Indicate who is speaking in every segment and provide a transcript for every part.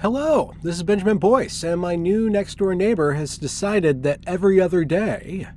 Speaker 1: Hello, this is Benjamin Boyce, and my new next door neighbor has decided that every other day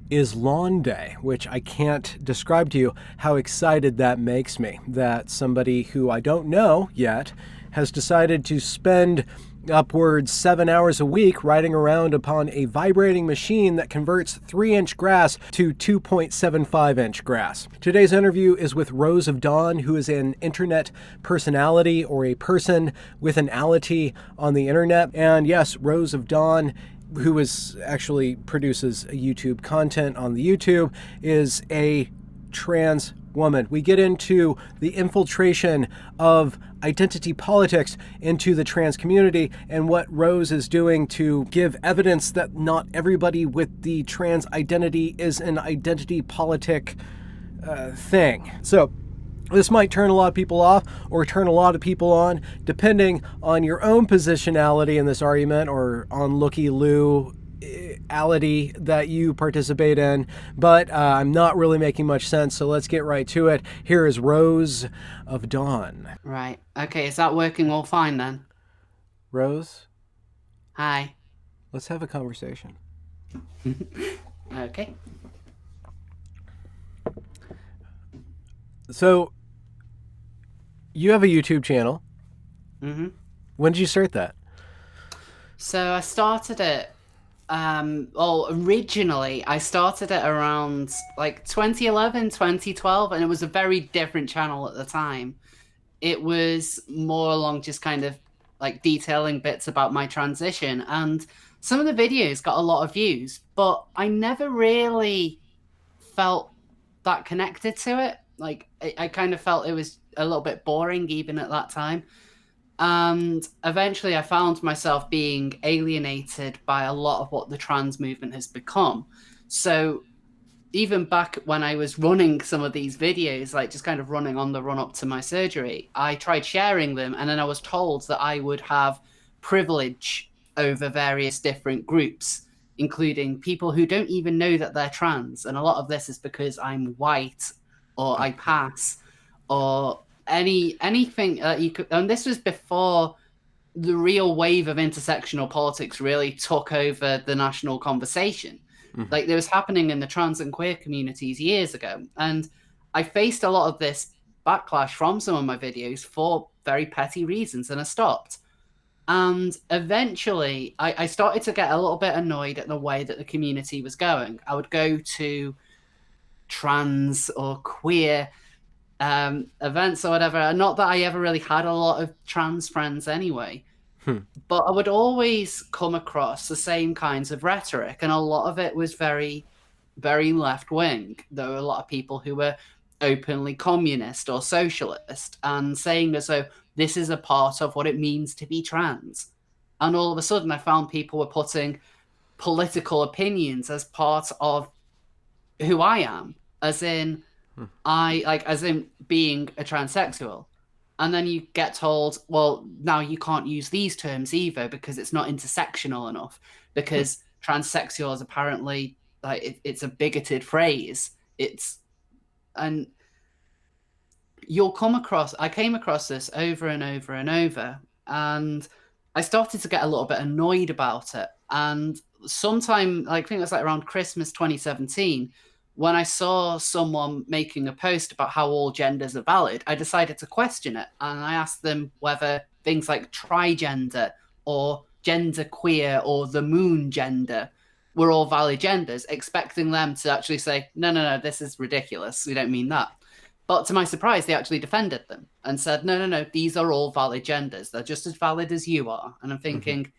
Speaker 1: is lawn day, which I can't describe to you how excited that makes me. That somebody who I don't know yet has decided to spend upwards 7 hours a week riding around upon a vibrating machine that converts 3-inch grass to 2.75-inch grass. Today's interview is with Rose of Dawn, who is an internet personality or a person with an ality on the internet. And yes, Rose of Dawn, who actually produces YouTube content on the YouTube, is a trans woman. We get into the infiltration of identity politics into the trans community and what Rose is doing to give evidence that not everybody with the trans identity is an identity politic thing. So this might turn a lot of people off or turn a lot of people on, depending on your own positionality in this argument or on looky-loo ality that you participate in, but I'm not really making much sense, so let's get right to it. Here is Rose of Dawn.
Speaker 2: Right. Okay, is that working all fine then?
Speaker 1: Rose,
Speaker 2: Hi.
Speaker 1: let's have a conversation.
Speaker 2: Okay.
Speaker 1: So, you have a YouTube channel.
Speaker 2: Mm-hmm.
Speaker 1: When did you start that?
Speaker 2: So I started it, originally I started it around like 2011, 2012, and it was a very different channel at the time. It was more along just kind of like detailing bits about my transition, and some of the videos got a lot of views, but I never really felt that connected to it. Like I kind of felt it was a little bit boring even at that time. And eventually I found myself being alienated by a lot of what the trans movement has become. So even back when I was running some of these videos, like just kind of running on the run up to my surgery, I tried sharing them, and then I was told that I would have privilege over various different groups, including people who don't even know that they're trans. And a lot of this is because I'm white or I pass or anything that you could. And this was before the real wave of intersectional politics really took over the national conversation. Like it was happening in the trans and queer communities years ago, and I faced a lot of this backlash from some of my videos for very petty reasons, and I stopped. And eventually I started to get a little bit annoyed at the way that the community was going. I would go to trans or queer events or whatever. Not that I ever really had a lot of trans friends anyway, but I would always come across the same kinds of rhetoric, and a lot of it was very, very left wing. There were a lot of people who were openly communist or socialist and saying as though this is a part of what it means to be trans. And all of a sudden, I found people were putting political opinions as part of who I am, as in as in being a transsexual. And then you get told, well, now you can't use these terms either because it's not intersectional enough, because transsexual is apparently it's a bigoted phrase. And I came across this over and over and over, and I started to get a little bit annoyed about it. And sometime, I think it was like around Christmas 2017, when I saw someone making a post about how all genders are valid, I decided to question it. And I asked them whether things like trigender or gender queer or the moon gender were all valid genders, expecting them to actually say, no, this is ridiculous. We don't mean that. But to my surprise, they actually defended them and said, no, these are all valid genders. They're just as valid as you are. And I'm thinking,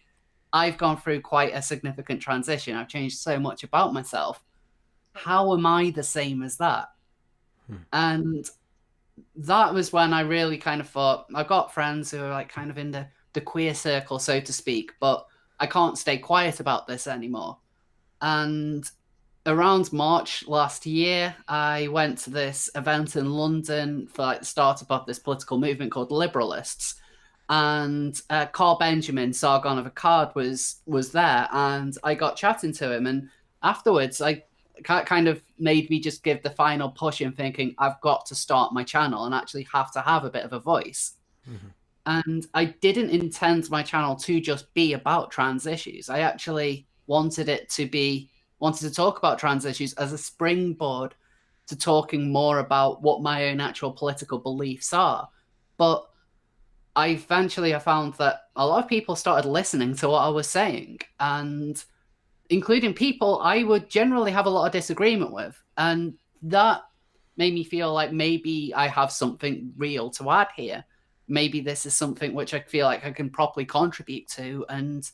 Speaker 2: I've gone through quite a significant transition. I've changed so much about myself. How am I the same as that? And that was when I really kind of thought, I've got friends who are like kind of in the queer circle, so to speak, but I can't stay quiet about this anymore. And around March last year, I went to this event in London for like the startup of this political movement called Liberalists. And Carl Benjamin, Sargon of Akkad, was there, and I got chatting to him. And afterwards, I kind of made me just give the final push in thinking I've got to start my channel and actually have to have a bit of a voice. And I didn't intend my channel to just be about trans issues. I actually wanted to talk about trans issues as a springboard to talking more about what my own actual political beliefs are. But I found that a lot of people started listening to what I was saying, and including people I would generally have a lot of disagreement with. And that made me feel like maybe I have something real to add here. Maybe this is something which I feel like I can properly contribute to and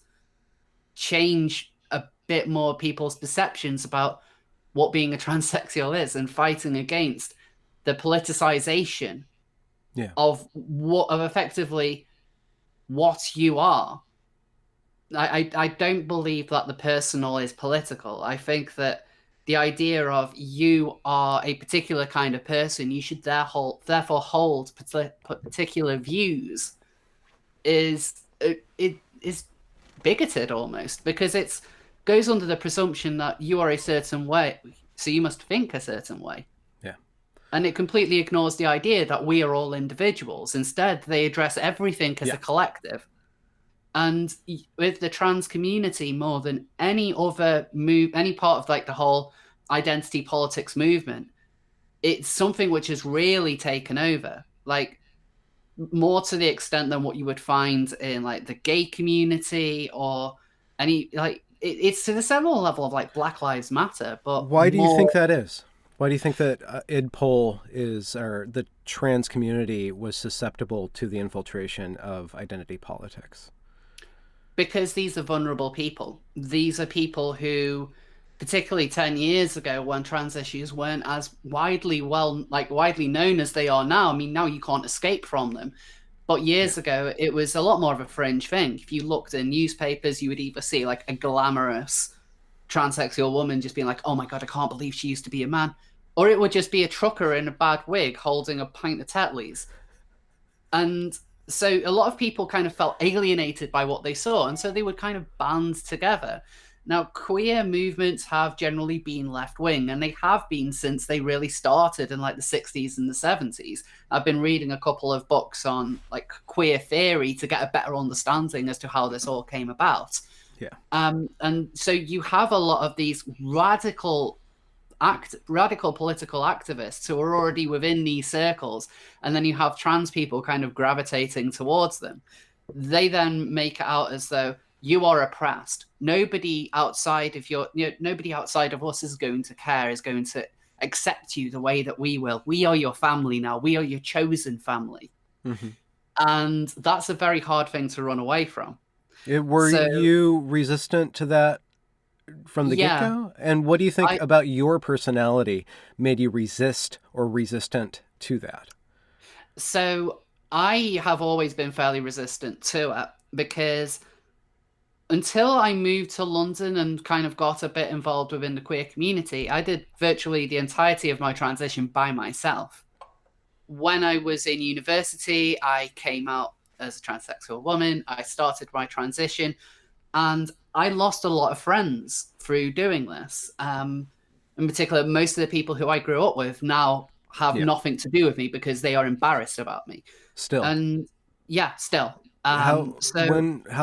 Speaker 2: change a bit more people's perceptions about what being a transsexual is, and fighting against the politicization
Speaker 1: Yeah.
Speaker 2: of effectively what you are. I don't believe that the personal is political. I think that the idea of you are a particular kind of person, you should therefore hold particular views, it is bigoted almost, because it goes under the presumption that you are a certain way, so you must think a certain way.
Speaker 1: Yeah.
Speaker 2: And it completely ignores the idea that we are all individuals. Instead, they address everything as a collective. And with the trans community, more than any other any part of like the whole identity politics movement, it's something which has really taken over, like more to the extent than what you would find in like the gay community or any like it's to the similar level of like Black Lives Matter, but
Speaker 1: Why do you
Speaker 2: more.
Speaker 1: think that is? Why do you think that IDPOL is, or the trans community was susceptible to the infiltration of identity politics?
Speaker 2: Because these are vulnerable people. These are people who, particularly 10 years ago when trans issues weren't as widely known as they are now. I mean, now you can't escape from them. But years ago, it was a lot more of a fringe thing. If you looked in newspapers, you would either see like a glamorous transsexual woman just being like, oh my God, I can't believe she used to be a man. Or it would just be a trucker in a bad wig holding a pint of Tetleys. And so a lot of people kind of felt alienated by what they saw, and so they would kind of band together. Now, queer movements have generally been left wing, and they have been since they really started in like the 60s and the 70s. I've been reading a couple of books on like queer theory to get a better understanding as to how this all came about.
Speaker 1: Yeah.
Speaker 2: And so you have a lot of these radical political activists who are already within these circles, and then you have trans people kind of gravitating towards them. They then make it out as though you are oppressed. Nobody outside of nobody outside of us is going to care, is going to accept you the way that we will. We are your family now. We are your chosen family.
Speaker 1: Mm-hmm.
Speaker 2: And that's a very hard thing to run away from.
Speaker 1: Were you resistant to that from the get-go? And what do you think about your personality made you resist or resistant to that?
Speaker 2: So I have always been fairly resistant to it, because until I moved to London and kind of got a bit involved within the queer community, I did virtually the entirety of my transition by myself. When I was in university, I came out as a transsexual woman. I started my transition, and I lost a lot of friends through doing this. In particular, most of the people who I grew up with now have nothing to do with me because they are embarrassed about me.
Speaker 1: Still.
Speaker 2: And yeah, still.
Speaker 1: How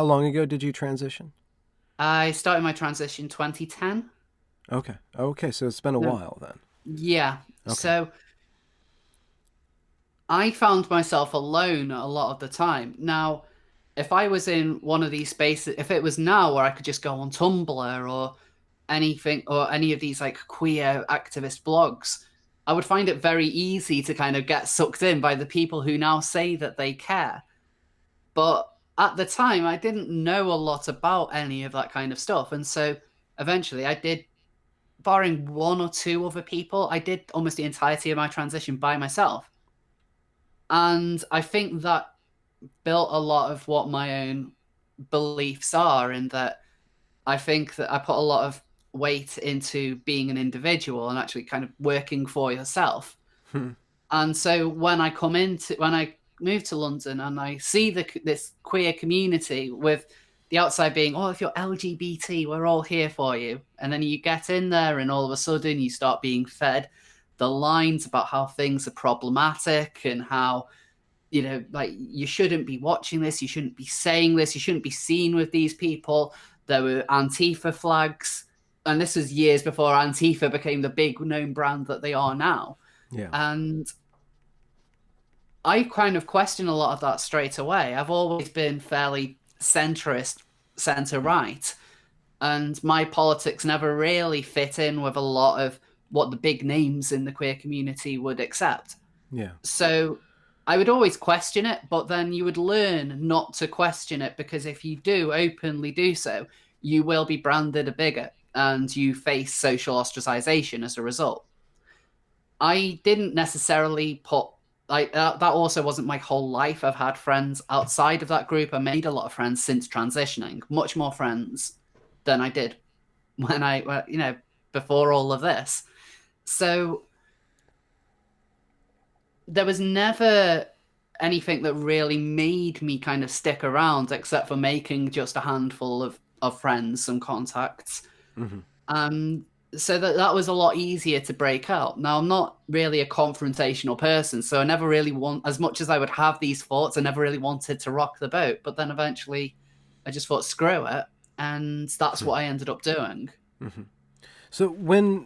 Speaker 1: long ago did you transition?
Speaker 2: I started my transition 2010.
Speaker 1: Okay, so it's been a while then.
Speaker 2: Yeah. Okay. So I found myself alone a lot of the time. Now, if I was in one of these spaces, if it was now where I could just go on Tumblr or anything, or any of these like queer activist blogs, I would find it very easy to kind of get sucked in by the people who now say that they care. But at the time, I didn't know a lot about any of that kind of stuff. And so eventually I did, barring one or two other people, I did almost the entirety of my transition by myself. And I think that built a lot of what my own beliefs are, in that I think that I put a lot of weight into being an individual and actually kind of working for yourself. And so when I move to London and I see this queer community, with the outside being, oh, if you're LGBT, we're all here for you. And then you get in there and all of a sudden you start being fed the lines about how things are problematic and how you know, like, you shouldn't be watching this, you shouldn't be saying this, you shouldn't be seen with these people. There were Antifa flags, and this was years before Antifa became the big known brand that they are now.
Speaker 1: Yeah.
Speaker 2: And I kind of question a lot of that straight away. I've always been fairly centrist, center right, and my politics never really fit in with a lot of what the big names in the queer community would accept.
Speaker 1: Yeah.
Speaker 2: So I would always question it, but then you would learn not to question it, because if you do openly do so, you will be branded a bigot and you face social ostracization as a result. I didn't necessarily put like that also wasn't my whole life. I've had friends outside of that group. I made a lot of friends since transitioning, much more friends than I did when before all of this. So there was never anything that really made me kind of stick around, except for making just a handful of friends, some contacts.
Speaker 1: Mm-hmm.
Speaker 2: So that was a lot easier to break out. Now, I'm not really a confrontational person, so I never really as much as I would have these thoughts, I never really wanted to rock the boat. But then eventually I just thought, screw it. And that's what I ended up doing.
Speaker 1: Mm-hmm. So when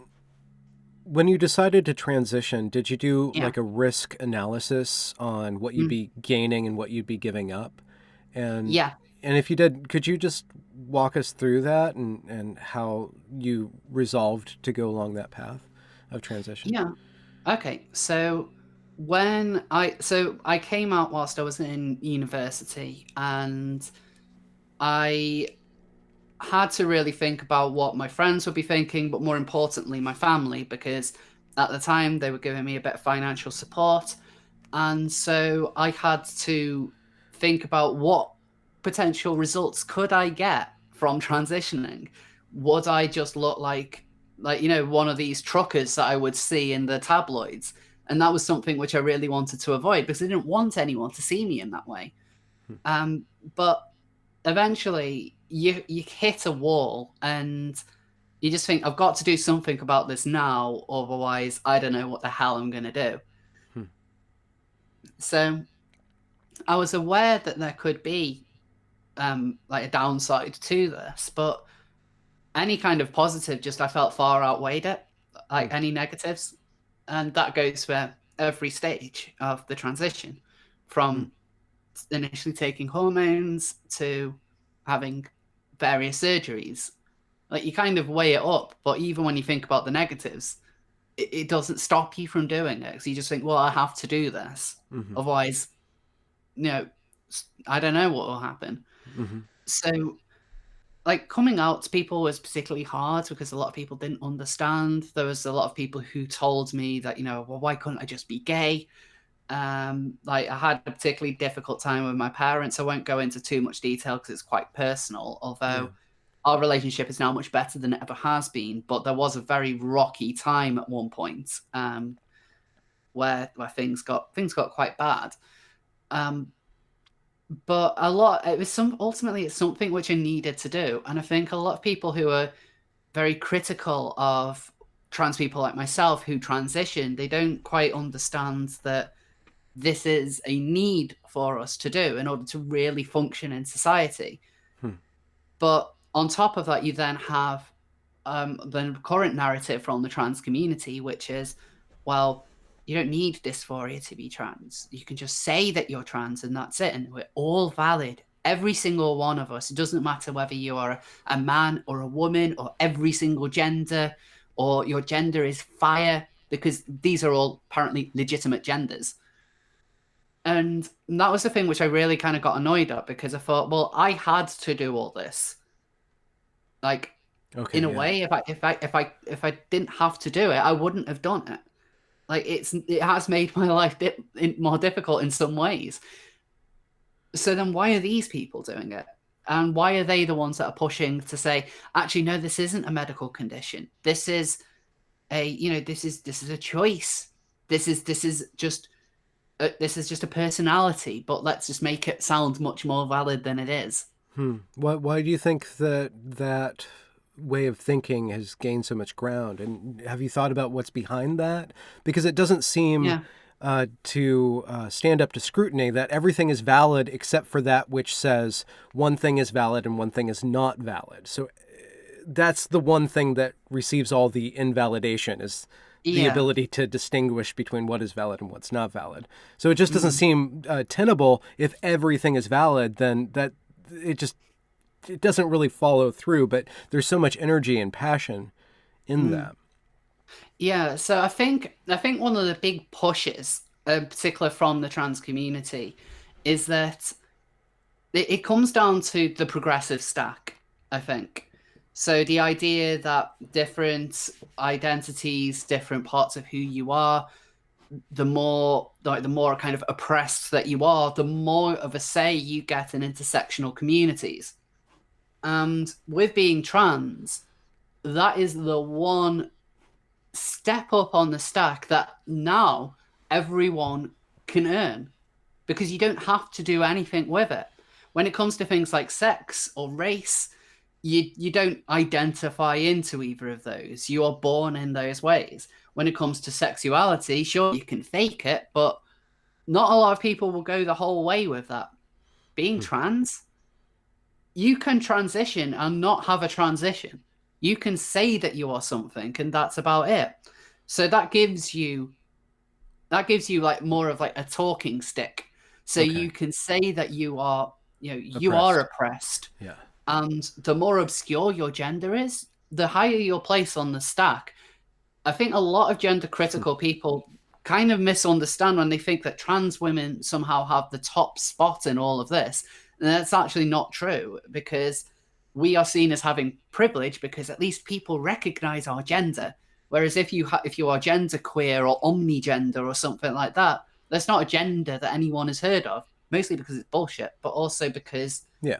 Speaker 1: you decided to transition, did you do like a risk analysis on what you'd be gaining and what you'd be giving up? And
Speaker 2: yeah.
Speaker 1: And if you did, could you just walk us through that and how you resolved to go along that path of transition?
Speaker 2: Yeah. Okay. So I came out whilst I was in university, and I had to really think about what my friends would be thinking, but more importantly, my family, because at the time they were giving me a bit of financial support. And so I had to think about what potential results could I get from transitioning. Would I just look like one of these truckers that I would see in the tabloids? And that was something which I really wanted to avoid, because I didn't want anyone to see me in that way. But eventually you hit a wall, and you just think, I've got to do something about this now, otherwise I don't know what the hell I'm going to do. So I was aware that there could be like a downside to this, but any kind of positive just I felt far outweighed it, like any negatives. And that goes for every stage of the transition, from initially taking hormones to having various surgeries. Like, you kind of weigh it up, but even when you think about the negatives, it doesn't stop you from doing it. So you just think, well, I have to do this. Otherwise, I don't know what will happen. So, like, coming out to people was particularly hard because a lot of people didn't understand. There was a lot of people who told me that, well, why couldn't I just be gay? Like, I had a particularly difficult time with my parents. I won't go into too much detail because it's quite personal, although our relationship is now much better than it ever has been. But there was a very rocky time at one point, where things got quite bad. But ultimately it's something which I needed to do. And I think a lot of people who are very critical of trans people like myself who transition, they don't quite understand that this is a need for us to do in order to really function in society. But on top of that, you then have the current narrative from the trans community, which is, well, you don't need dysphoria to be trans. You can just say that you're trans and that's it. And we're all valid. Every single one of us. It doesn't matter whether you are a man or a woman or every single gender, or your gender is fire, because these are all apparently legitimate genders. And that was the thing which I really kind of got annoyed at, because I thought, well, I had to do all this. Like, in a way, if I didn't have to do it, I wouldn't have done it. Like, it has made my life more difficult in some ways. So then why are these people doing it? And why are they the ones that are pushing to say, actually, no, this isn't a medical condition. This is this is a choice. This is just a personality, but let's just make it sound much more valid than it is.
Speaker 1: Why do you think that way of thinking has gained so much ground? And have you thought about what's behind that? Because it doesn't seem to stand up to scrutiny, that everything is valid except for that which says one thing is valid and one thing is not valid. So that's the one thing that receives all the invalidation, is the
Speaker 2: Yeah.
Speaker 1: ability to distinguish between what is valid and what's not valid. So it just doesn't seem tenable. If everything is valid, then that it doesn't really follow through. But there's so much energy and passion in that.
Speaker 2: Yeah, so I think one of the big pushes, particularly from the trans community, is that it comes down to the progressive stack, I think. So the idea that different identities, different parts of who you are, the more kind of oppressed that you are, the more of a say you get in intersectional communities. And with being trans, that is the one step up on the stack that now everyone can earn, because you don't have to do anything with it. When it comes to things like sex or race, you don't identify into either of those. You are born in those ways. When it comes to sexuality, sure, you can fake it, but not a lot of people will go the whole way with that. Being trans, you can transition and not have a transition. You can say that you are something, and that's about it. So that gives you like more of like a talking stick. So
Speaker 1: Okay.
Speaker 2: you can say that you are, you
Speaker 1: Oppressed.
Speaker 2: are oppressed.
Speaker 1: Yeah.
Speaker 2: And the more obscure your gender is, the higher your place on the stack. I think a lot of gender critical people kind of misunderstand when they think that trans women somehow have the top spot in all of this. And that's actually not true, because we are seen as having privilege because at least people recognize our gender. Whereas if you are genderqueer or omnigender or something like that, that's not a gender that anyone has heard of. Mostly because it's bullshit, but also because
Speaker 1: Yeah.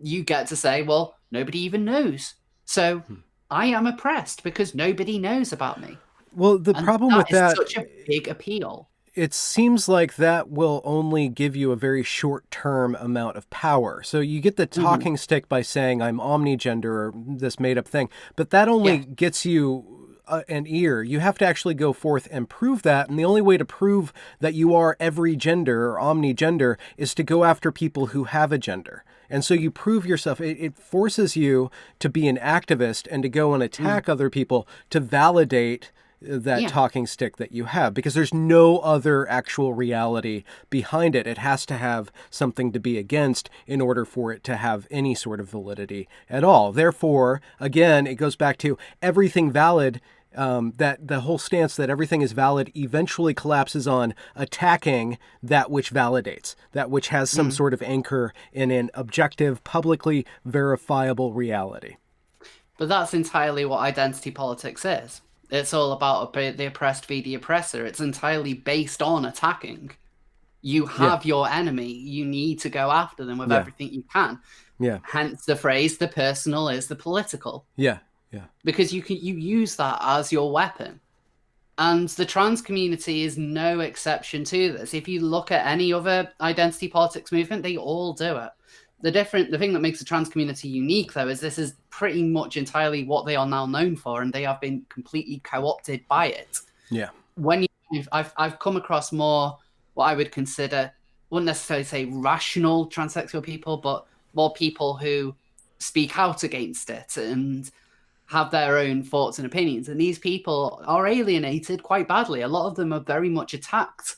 Speaker 2: you get to say, well, nobody even knows. So I am oppressed because nobody knows about me.
Speaker 1: Well, the
Speaker 2: And
Speaker 1: problem
Speaker 2: that
Speaker 1: with
Speaker 2: is
Speaker 1: that,
Speaker 2: such a big appeal.
Speaker 1: it seems like that will only give you a very short-term amount of power. So you get the talking stick by saying I'm omnigender or this made-up thing, but that only
Speaker 2: Yeah.
Speaker 1: gets you an ear. You have to actually go forth and prove that, and the only way to prove that you are every gender or omnigender is to go after people who have a gender. And so you prove yourself. It forces you to be an activist and to go and attack other people to validate that
Speaker 2: Yeah.
Speaker 1: talking stick that you have, because there's no other actual reality behind it. It has to have something to be against in order for it to have any sort of validity at all. Therefore, again, it goes back to everything valid. That the whole stance that everything is valid eventually collapses on attacking that which validates, that which has some sort of anchor in an objective, publicly verifiable reality.
Speaker 2: But that's entirely what identity politics is. It's all about the oppressed v the oppressor. It's entirely based on attacking. You
Speaker 1: Yeah.
Speaker 2: have your enemy. You need to go after them with
Speaker 1: Yeah.
Speaker 2: everything you can.
Speaker 1: Yeah.
Speaker 2: Hence the phrase, the personal is the political.
Speaker 1: Yeah. Yeah.
Speaker 2: Because you use that as your weapon. And the trans community is no exception to this. If you look at any other identity politics movement, they all do it. The thing that makes the trans community unique, though, is this is pretty much entirely what they are now known for, and they have been completely co-opted by it.
Speaker 1: Yeah.
Speaker 2: I've come across more what I would consider, wouldn't necessarily say rational transsexual people, but more people who speak out against it and have their own thoughts and opinions. And these people are alienated quite badly. A lot of them are very much attacked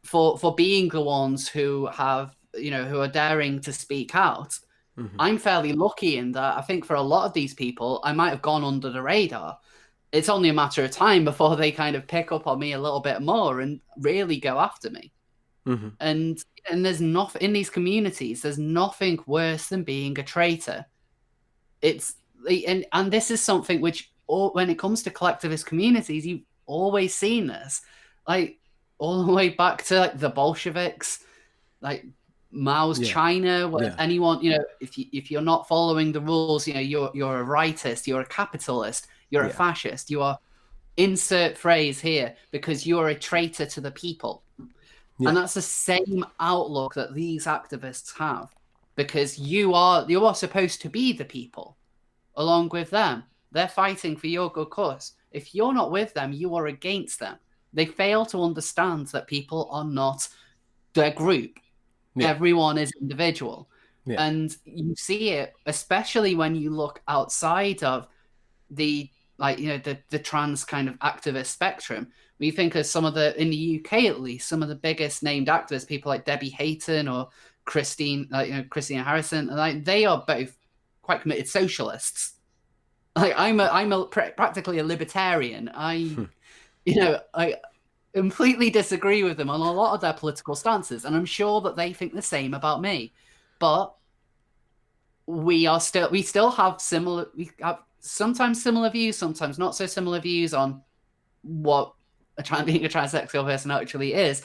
Speaker 2: for being the ones who have, who are daring to speak out. I'm fairly lucky in that I think for a lot of these people, I might have gone under the radar. It's only a matter of time before they kind of pick up on me a little bit more and really go after me. And there's nothing in these communities, there's nothing worse than being a traitor. It's and this is something which, when it comes to collectivist communities, you've always seen this, like all the way back to like the Bolsheviks, like Mao's China, where anyone, if you're not following the rules, you're a rightist, you're a capitalist, you're a fascist, you are insert phrase here because you're a traitor to the people. And that's the same outlook that these activists have, because you are supposed to be the people along with them. They're fighting for your good cause. If you're not with them, you are against them. They fail to understand that people are not their group.
Speaker 1: Yeah.
Speaker 2: Everyone is individual.
Speaker 1: Yeah.
Speaker 2: And you see it, especially when you look outside of the the trans kind of activist spectrum. When you think of some of the, in the UK at least, some of the biggest named activists, people like Debbie Hayton or Christine Harrison, and they are both quite committed socialists. Like I'm practically a libertarian. I completely disagree with them on a lot of their political stances, and I'm sure that they think the same about me. But we still have similar, we have sometimes similar views, sometimes not so similar views on what being a transsexual person actually is.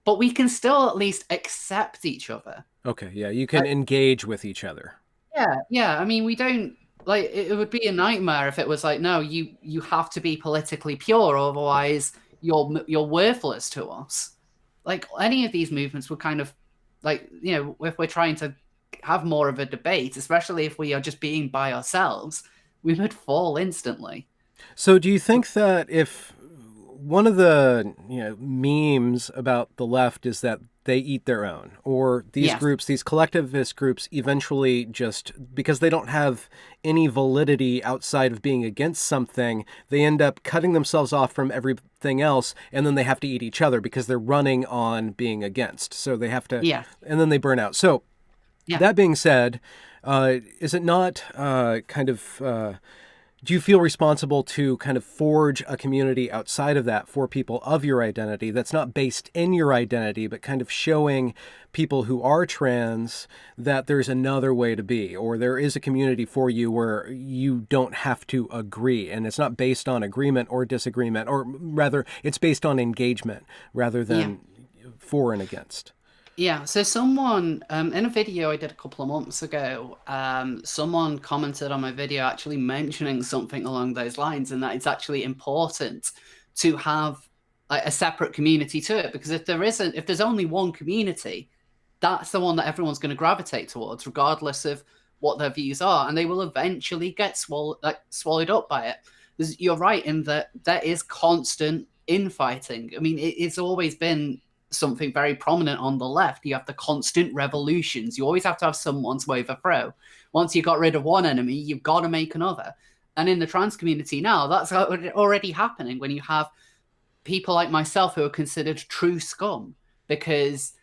Speaker 2: But we can still at least accept each other.
Speaker 1: Okay. Yeah. You can engage with each other.
Speaker 2: Yeah. I mean, we don't, like, it would be a nightmare if it was like, no, you have to be politically pure, otherwise you're worthless to us. Like any of these movements would kind of, like, if we're trying to have more of a debate, especially if we are just being by ourselves, we would fall instantly.
Speaker 1: So do you think that if one of the memes about the left is that they eat their own, or these
Speaker 2: Yes.
Speaker 1: groups, these collectivist groups, eventually just because they don't have any validity outside of being against something, they end up cutting themselves off from everything else, and then they have to eat each other because they're running on being against. So they have to,
Speaker 2: Yeah.
Speaker 1: and then they burn out. So
Speaker 2: Yeah.
Speaker 1: that being said, is it not do you feel responsible to kind of forge a community outside of that for people of your identity that's not based in your identity, but kind of showing people who are trans that there's another way to be, or there is a community for you where you don't have to agree, and it's not based on agreement or disagreement, or rather it's based on engagement rather than for and against?
Speaker 2: Yeah, so someone in a video I did a couple of months ago, someone commented on my video actually mentioning something along those lines, and that it's actually important to have a separate community to it, because if there's only one community, that's the one that everyone's going to gravitate towards, regardless of what their views are, and they will eventually get swallowed up by it. You're right in that there is constant infighting. I mean, it's always been something very prominent on the left. You have the constant revolutions. You always have to have someone to overthrow. Once you got rid of one enemy, you've got to make another. And in the trans community now, that's already happening when you have people like myself who are considered true scum, because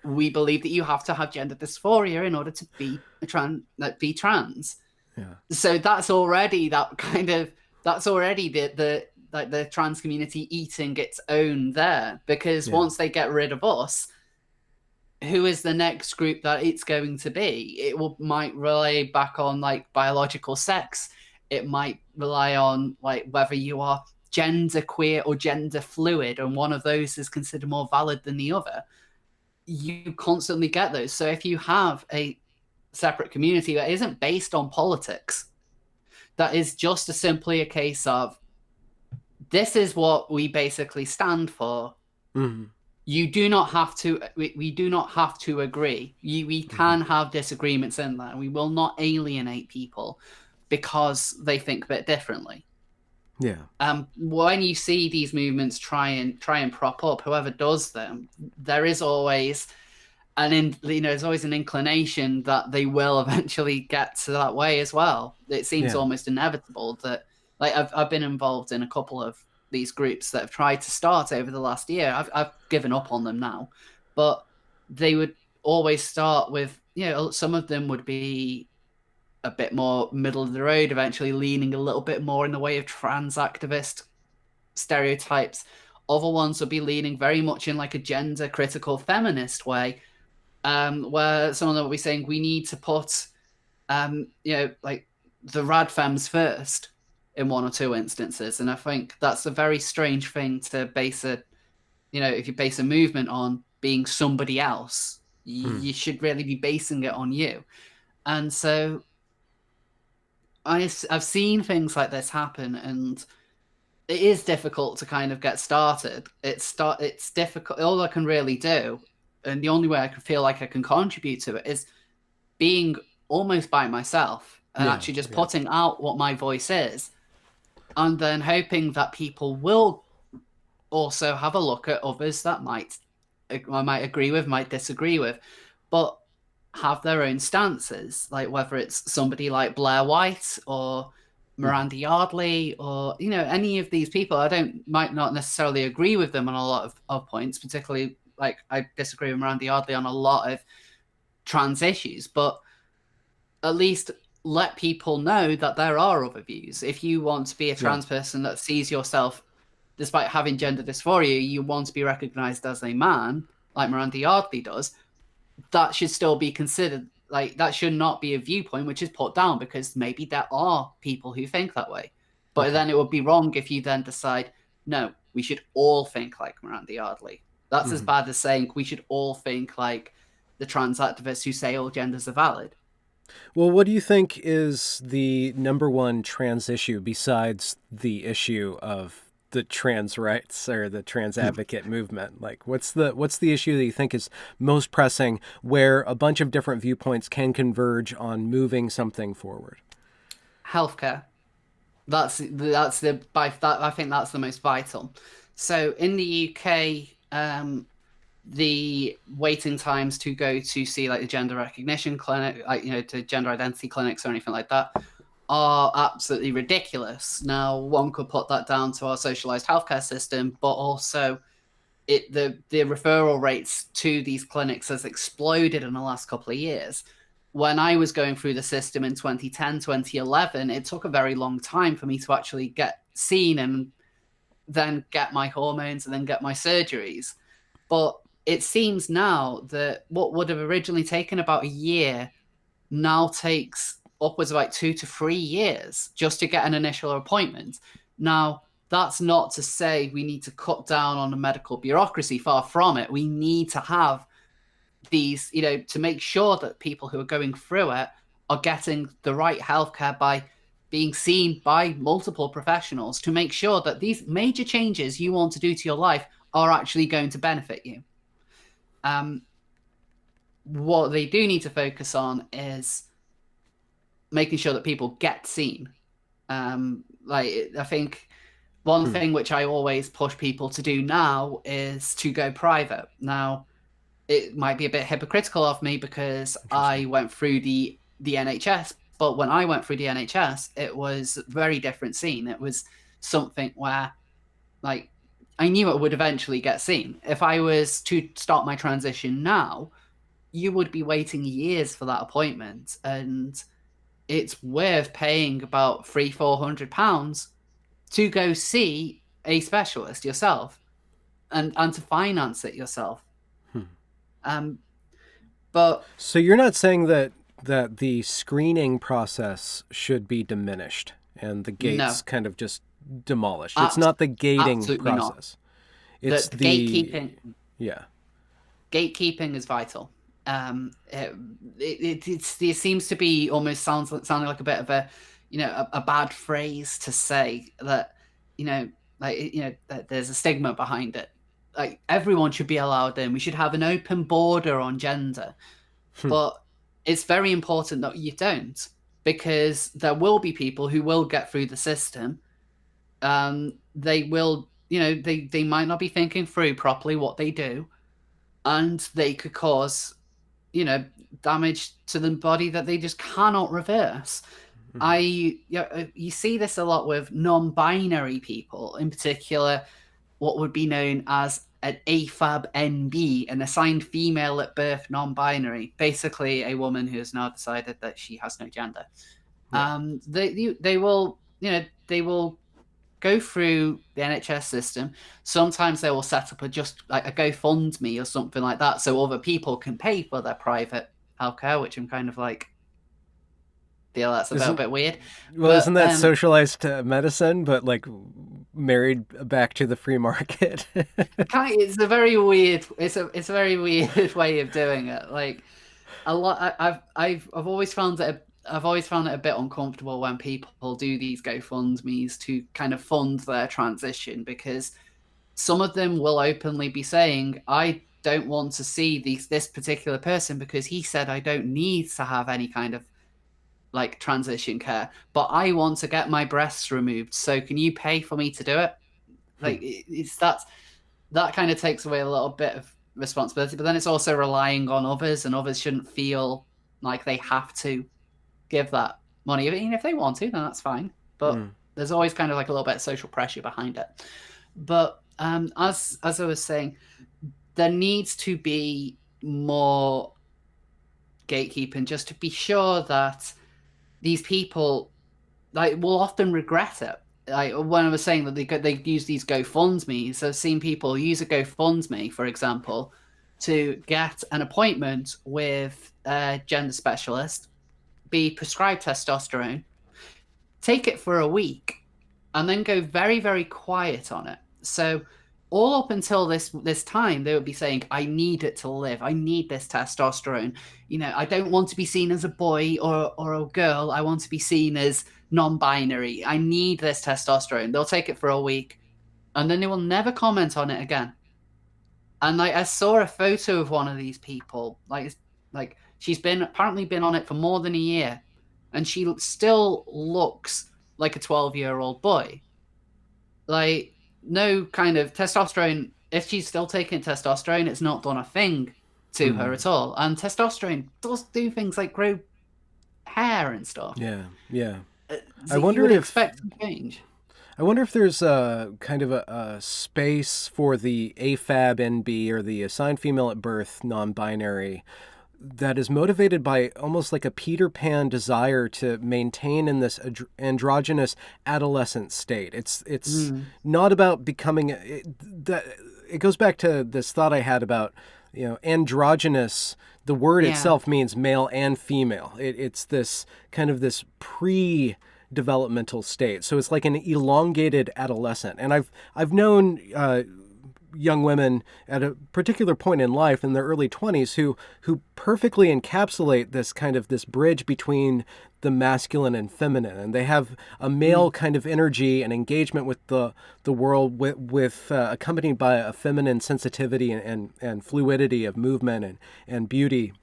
Speaker 2: we believe that you have to have gender dysphoria in order to be trans.
Speaker 1: Yeah.
Speaker 2: So that's already the trans community eating its own there, because once they get rid of us, who is the next group that it's going to be? It might rely back on like biological sex. It might rely on like whether you are gender queer or gender fluid, and one of those is considered more valid than the other. You constantly get those. So if you have a separate community that isn't based on politics, that is just simply a case of, this is what we basically stand for.
Speaker 1: Mm-hmm.
Speaker 2: You do not have to. We do not have to agree. We can have disagreements in that. We will not alienate people because they think a bit differently.
Speaker 1: Yeah.
Speaker 2: When you see these movements try and prop up whoever does them, there is always there's always an inclination that they will eventually get to that way as well. It seems almost inevitable that. Like I've been involved in a couple of these groups that have tried to start over the last year. I've given up on them now, but they would always start with, some of them would be a bit more middle of the road, eventually leaning a little bit more in the way of trans activist stereotypes. Other ones would be leaning very much in like a gender critical feminist way, where someone will be saying we need to put, like the rad femmes first in one or two instances. And I think that's a very strange thing to base if you base a movement on being somebody else, you should really be basing it on you. And so I've seen things like this happen, and it is difficult to kind of get started. It's difficult. All I can really do, and the only way I can feel like I can contribute to it, is being almost by myself and actually just putting out what my voice is, and then hoping that people will also have a look at others that I might agree with, might disagree with, but have their own stances, like whether it's somebody like Blair White or Miranda Yardley or any of these people. Might not necessarily agree with them on a lot of points, particularly like I disagree with Miranda Yardley on a lot of trans issues, but at least let people know that there are other views. If you want to be a trans person that sees yourself, despite having gender dysphoria, you want to be recognized as a man, like Miranda Yardley does, that should still be considered. Like, that should not be a viewpoint which is put down, because maybe there are people who think that way. But then it would be wrong if you then decide, no, we should all think like Miranda Yardley. That's as bad as saying we should all think like the trans activists who say all genders are valid.
Speaker 1: Well, what do you think is the number one trans issue besides the issue of the trans rights or the trans advocate movement? Like, what's the issue that you think is most pressing, where a bunch of different viewpoints can converge on moving something forward?
Speaker 2: Healthcare. I think that's the most vital. So in the UK, the waiting times to go to see like the gender recognition clinic, like to gender identity clinics or anything like that, are absolutely ridiculous. Now, one could put that down to our socialized healthcare system, but also the referral rates to these clinics has exploded in the last couple of years. When I was going through the system in 2010, 2011, it took a very long time for me to actually get seen and then get my hormones and then get my surgeries. But it seems now that what would have originally taken about a year now takes upwards of like 2 to 3 years just to get an initial appointment. Now, that's not to say we need to cut down on the medical bureaucracy. Far from it. We need to have these, to make sure that people who are going through it are getting the right healthcare by being seen by multiple professionals, to make sure that these major changes you want to do to your life are actually going to benefit you. What they do need to focus on is making sure that people get seen. I think one thing which I always push people to do now is to go private. Now, it might be a bit hypocritical of me because I went through the NHS, but when I went through the NHS, it was a very different scene. It was something where, like, I knew it would eventually get seen. If I was to start my transition now, you would be waiting years for that appointment, and it's worth paying about £300-400 to go see a specialist yourself and to finance it yourself. But
Speaker 1: so you're not saying that the screening process should be diminished and the gates kind of just demolished. It's not the gating process.
Speaker 2: Not. It's the gatekeeping.
Speaker 1: Yeah.
Speaker 2: Gatekeeping is vital. It seems to be almost sounding like a bit of a bad phrase to say that, that there's a stigma behind it. Like, everyone should be allowed in. We should have an open border on gender. But it's very important that you don't, because there will be people who will get through the system. They will, they might not be thinking through properly what they do, and they could cause, damage to the body that they just cannot reverse. You see this a lot with non-binary people, in particular, what would be known as an AFAB NB, an assigned female at birth non-binary, basically a woman who has now decided that she has no gender. They will go through the NHS system. Sometimes they will set up a GoFundMe or something like that, so other people can pay for their private healthcare, which I'm kind of like, feel that's a little bit weird.
Speaker 1: Well, isn't that socialized medicine, but like married back to the free market?
Speaker 2: It's a very weird. It's a very weird way of doing it. Like, a lot. I've always found it. I've always found it a bit uncomfortable when people do these GoFundMes to kind of fund their transition, because some of them will openly be saying, I don't want to see this particular person because he said I don't need to have any kind of like transition care, but I want to get my breasts removed. So can you pay for me to do it? Like, that kind of takes away a little bit of responsibility. But then it's also relying on others, and others shouldn't feel like they have to give that money. Even if they want to, then that's fine. But there's always kind of like a little bit of social pressure behind it. But as I was saying, there needs to be more gatekeeping just to be sure that these people like will often regret it. Like when I was saying that they use these GoFundMe, so I've seen people use a GoFundMe, for example, to get an appointment with a gender specialist, be prescribed testosterone, take it for a week, and then go very, very quiet on it. So all up until this time, they would be saying, "I need it to live. I need this testosterone. You know, I don't want to be seen as a boy or a girl. I want to be seen as non-binary. I need this testosterone." They'll take it for a week, and then they will never comment on it again. And like I saw a photo of one of these people, like she's apparently been on it for more than a year, and she still looks like a 12-year-old boy. Like no kind of testosterone. If she's still taking testosterone, it's not done a thing to her at all. And testosterone does do things like grow hair and stuff.
Speaker 1: Yeah, yeah.
Speaker 2: So I wonder if expect some change.
Speaker 1: I wonder if there's a kind of a space for the AFAB NB or the assigned female at birth non-binary that is motivated by almost like a Peter Pan desire to maintain in this androgynous adolescent state. It's not about becoming it goes back to this thought I had about, you know, androgynous. The word itself means male and female. It's this kind of this pre-developmental state. So it's like an elongated adolescent. And I've known young women at a particular point in life in their early 20s who perfectly encapsulate this kind of this bridge between the masculine and feminine, and they have a male kind of energy and engagement with the world with accompanied by a feminine sensitivity and fluidity of movement and beauty.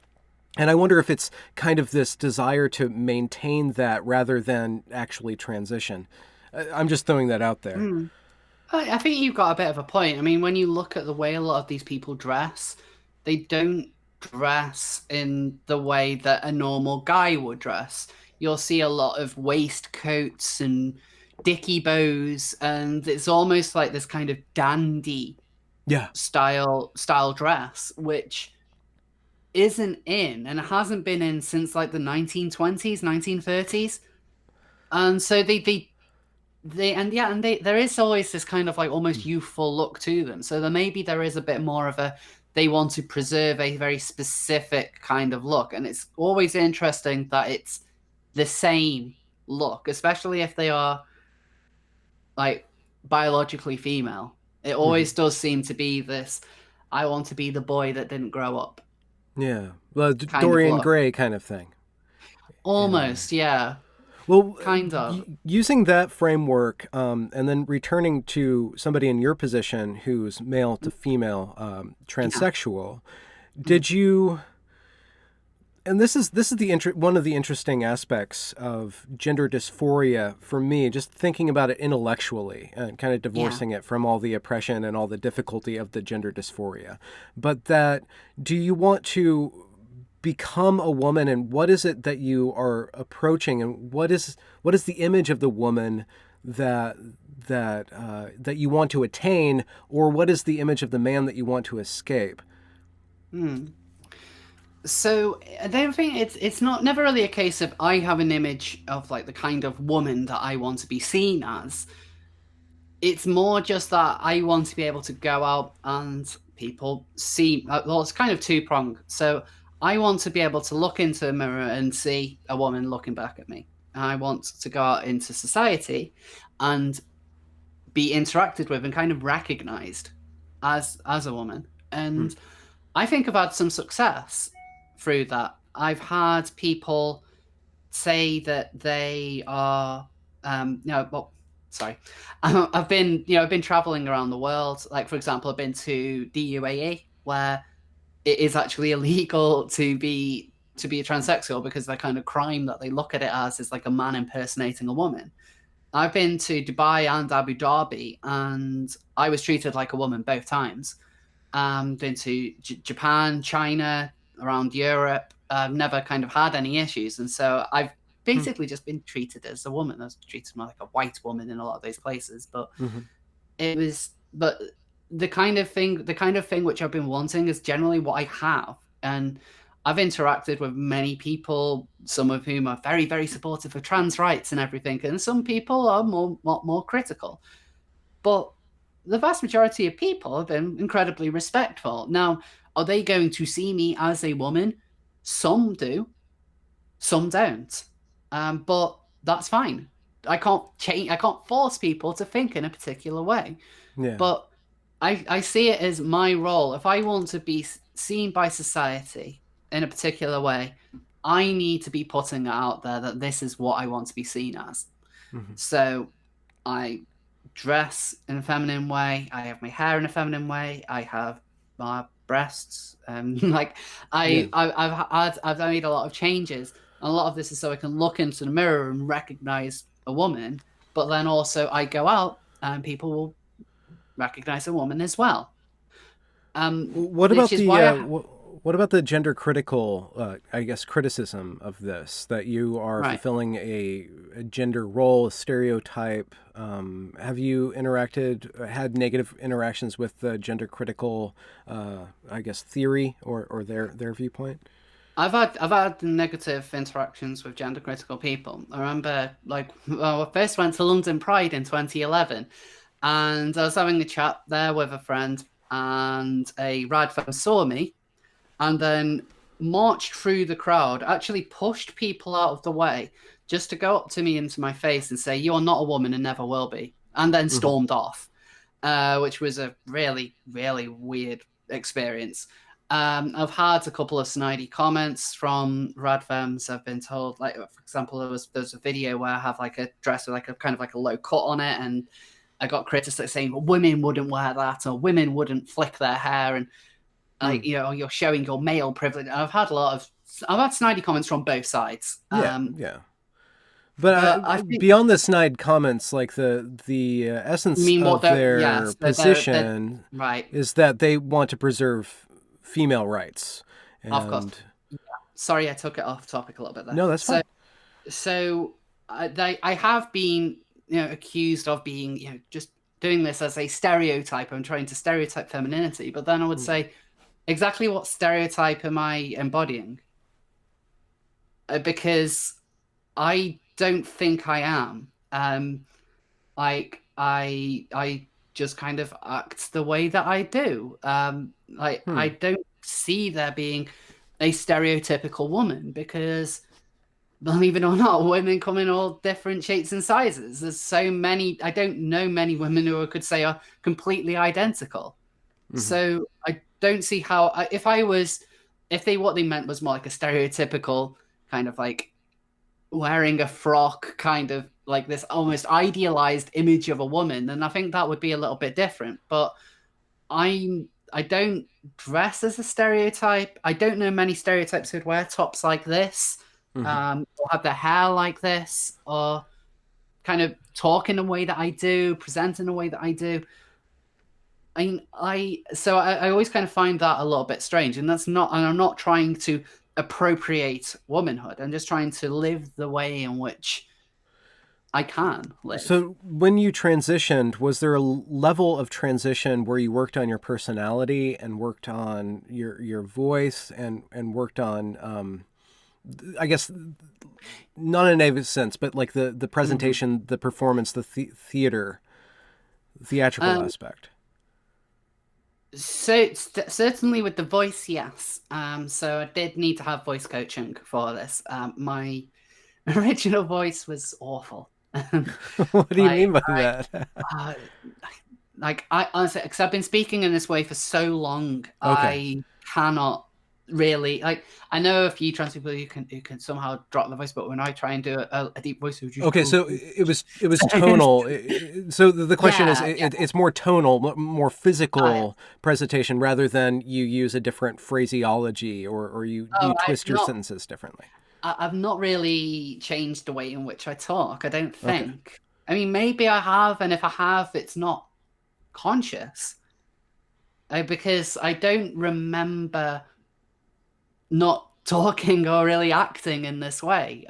Speaker 1: And I wonder if it's kind of this desire to maintain that rather than actually transition. I'm just throwing that out there.
Speaker 2: I think you've got a bit of a point. I mean, when you look at the way a lot of these people dress, they don't dress in the way that a normal guy would dress. You'll see a lot of waistcoats and dicky bows, and it's almost like this kind of dandy style dress, which isn't in and hasn't been in since like the 1920s, 1930s. And so there is always this kind of like almost youthful look to them. So there is a bit more of they want to preserve a very specific kind of look. And it's always interesting that it's the same look, especially if they are like biologically female. It always does seem to be this, I want to be the boy that didn't grow up.
Speaker 1: Yeah. Well, Dorian Gray kind of thing.
Speaker 2: Almost, yeah.
Speaker 1: Well,
Speaker 2: kind of
Speaker 1: using that framework, and then returning to somebody in your position who's male to female, transsexual, did you? And this is one of the interesting aspects of gender dysphoria for me. Just thinking about it intellectually and kind of divorcing it from all the oppression and all the difficulty of the gender dysphoria. But do you want to become a woman, and what is it that you are approaching, and what is the image of the woman that you want to attain, or what is the image of the man that you want to escape?
Speaker 2: So I don't think it's never really a case of I have an image of like the kind of woman that I want to be seen as. It's more just that I want to be able to go out and people see. Well, it's kind of two-pronged. So I want to be able to look into a mirror and see a woman looking back at me. I want to go out into society and be interacted with and kind of recognized as a woman. And I think I've had some success through that. I've had people say that they are, I've been traveling around the world. Like, for example, I've been to the UAE, where it is actually illegal to be a transsexual because the kind of crime that they look at it as is like a man impersonating a woman. I've been to Dubai and Abu Dhabi, and I was treated like a woman both times. Been to Japan, China, around Europe. I've never kind of had any issues, and so I've
Speaker 1: Hmm.
Speaker 2: basically just been treated as a woman. I was treated more like a white woman in a lot of those places, but
Speaker 1: Hmm.
Speaker 2: it was, but the kind of thing which I've been wanting is generally what I have, and I've interacted with many people, some of whom are very, very supportive of trans rights and everything, and some people are more critical. But the vast majority of people have been incredibly respectful. Now, are they going to see me as a woman? Some do, some don't. But that's fine. I can't change. I can't force people to think in a particular way.
Speaker 1: Yeah.
Speaker 2: But I see it as my role. If I want to be seen by society in a particular way, I need to be putting it out there that this is what I want to be seen as.
Speaker 1: Hmm.
Speaker 2: So I dress in a feminine way. I have my hair in a feminine way. I have my breasts. Like
Speaker 1: Yeah.
Speaker 2: I've made a lot of changes. And a lot of this is so I can look into the mirror and recognize a woman. But then also I go out and people will recognize a woman as well.
Speaker 1: What
Speaker 2: Which
Speaker 1: about
Speaker 2: is
Speaker 1: the
Speaker 2: why
Speaker 1: what about the gender critical, I guess, criticism of this, that you are
Speaker 2: right.
Speaker 1: fulfilling a gender role, a stereotype? Have you had negative interactions with the gender critical, I guess, theory or their viewpoint?
Speaker 2: I've had negative interactions with gender critical people. I remember like well, I first went to London Pride in 2011, and I was having a chat there with a friend, and a rad femme saw me, and then marched through the crowd, actually pushed people out of the way just to go up to me into my face and say, "You are not a woman and never will be," and then
Speaker 1: Hmm.
Speaker 2: stormed off, which was a really, really weird experience. I've had a couple of snidey comments from radfems. I've been told, like, for example, there's a video where I have like a dress with like a kind of like a low cut on it, and I got criticized saying, well, women wouldn't wear that, or women wouldn't flick their hair, and like,
Speaker 1: Mm.
Speaker 2: you know, you're showing your male privilege. I've had snidey comments from both sides.
Speaker 1: Yeah, yeah. But
Speaker 2: But I think,
Speaker 1: beyond the snide comments, like the
Speaker 2: I
Speaker 1: essence
Speaker 2: mean, what
Speaker 1: of
Speaker 2: they're,
Speaker 1: their
Speaker 2: yes, they're
Speaker 1: position
Speaker 2: right,
Speaker 1: is that they want to preserve female rights.
Speaker 2: of course.
Speaker 1: And
Speaker 2: Sorry, I took it off topic a little bit there.
Speaker 1: no, that's fine.
Speaker 2: So I have been, you know, accused of being, you know, just doing this as a stereotype. I'm trying to stereotype femininity, but then I would
Speaker 1: Mm.
Speaker 2: say, exactly what stereotype am I embodying? Because I don't think I am. Like I just kind of act the way that I do. Like I
Speaker 1: Hmm.
Speaker 2: don't see there being a stereotypical woman because believe it or not, women come in all different shapes and sizes. There's so many. I don't know many women who I could say are completely identical.
Speaker 1: Hmm.
Speaker 2: So I don't see how. If I was, if they what they meant was more like a stereotypical kind of like wearing a frock, kind of like this almost idealized image of a woman, then I think that would be a little bit different. But I don't dress as a stereotype. I don't know many stereotypes who'd wear tops like this,
Speaker 1: Hmm.
Speaker 2: or have their hair like this, or kind of talk in a way that I do, present in a way that I do. I mean, I always kind of find that a little bit strange, and I'm not trying to appropriate womanhood. I'm just trying to live the way in which I can live.
Speaker 1: So when you transitioned, was there a level of transition where you worked on your personality and worked on your voice and worked on I guess not in a negative sense, but like the
Speaker 2: Mhm.
Speaker 1: presentation, the performance, the theatrical
Speaker 2: Um,
Speaker 1: aspect.
Speaker 2: so certainly with the voice, yes. So I did need to have voice coaching for this. My original voice was awful.
Speaker 1: What do you
Speaker 2: like
Speaker 1: mean by that?
Speaker 2: uh, I honestly, because I've been speaking in this way for so long,
Speaker 1: Okay.
Speaker 2: I cannot really like. I know a few trans people who can somehow drop the voice, but when I try and do a deep voice, it just
Speaker 1: Okay,
Speaker 2: goes.
Speaker 1: so it was tonal. So the question is,
Speaker 2: Yeah, yeah,
Speaker 1: it's more tonal, more
Speaker 2: got it.
Speaker 1: physical presentation rather than you use a different phraseology or you
Speaker 2: Oh,
Speaker 1: twist your sentences differently.
Speaker 2: I've not really changed the way in which I talk. I don't
Speaker 1: Okay.
Speaker 2: think. I mean, maybe I have, and if I have, it's not conscious. Because I don't remember not talking or really acting in this way.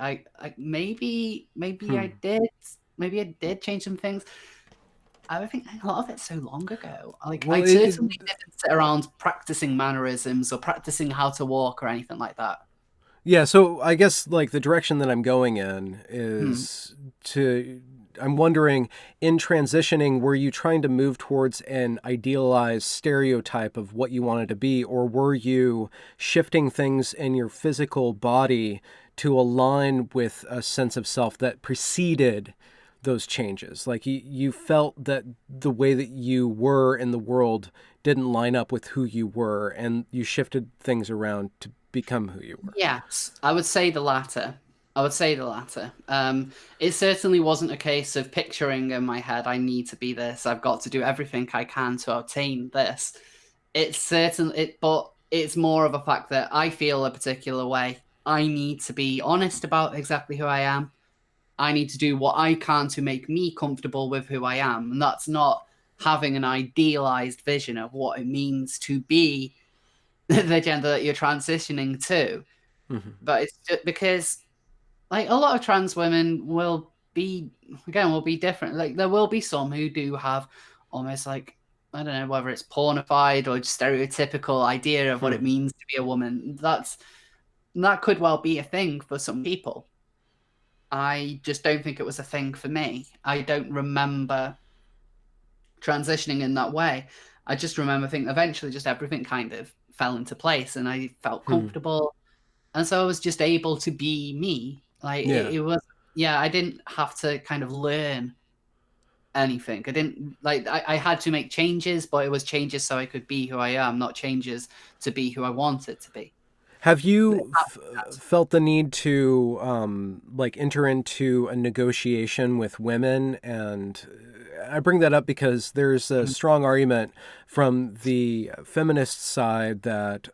Speaker 2: Maybe
Speaker 1: Hmm.
Speaker 2: I did change some things. I think a lot of it's so long ago. Like
Speaker 1: Well,
Speaker 2: I certainly didn't sit around practicing mannerisms or practicing how to walk or anything like that.
Speaker 1: yeah. So I guess like the direction that I'm going in
Speaker 2: Hmm.
Speaker 1: is to. I'm wondering, in transitioning, were you trying to move towards an idealized stereotype of what you wanted to be, or were you shifting things in your physical body to align with a sense of self that preceded those changes? Like you felt that the way that you were in the world didn't line up with who you were, and you shifted things around to become who you were.
Speaker 2: Yes, I would say the latter. I would say the latter. It certainly wasn't a case of picturing in my head, I need to be this. I've got to do everything I can to obtain this. But it's more of a fact that I feel a particular way. I need to be honest about exactly who I am. I need to do what I can to make me comfortable with who I am. And that's not having an idealized vision of what it means to be the gender that you're transitioning to.
Speaker 1: Mm-hmm.
Speaker 2: But it's just because like a lot of trans women will be different. Like there will be some who do have almost like I don't know whether it's pornified or just stereotypical idea of what
Speaker 1: Hmm.
Speaker 2: it means to be a woman. That could well be a thing for some people. I just don't think it was a thing for me. I don't remember transitioning in that way. I just remember thinking eventually just everything kind of fell into place and I felt
Speaker 1: Hmm.
Speaker 2: comfortable. And so I was just able to be me. Like
Speaker 1: Yeah.
Speaker 2: it was, yeah, I didn't have to kind of learn anything. I didn't like, I had to make changes, but it was changes so I could be who I am, not changes to be who I wanted to be.
Speaker 1: Have you felt the need to like enter into a negotiation with women? And I bring that up because there's a strong argument from the feminist side that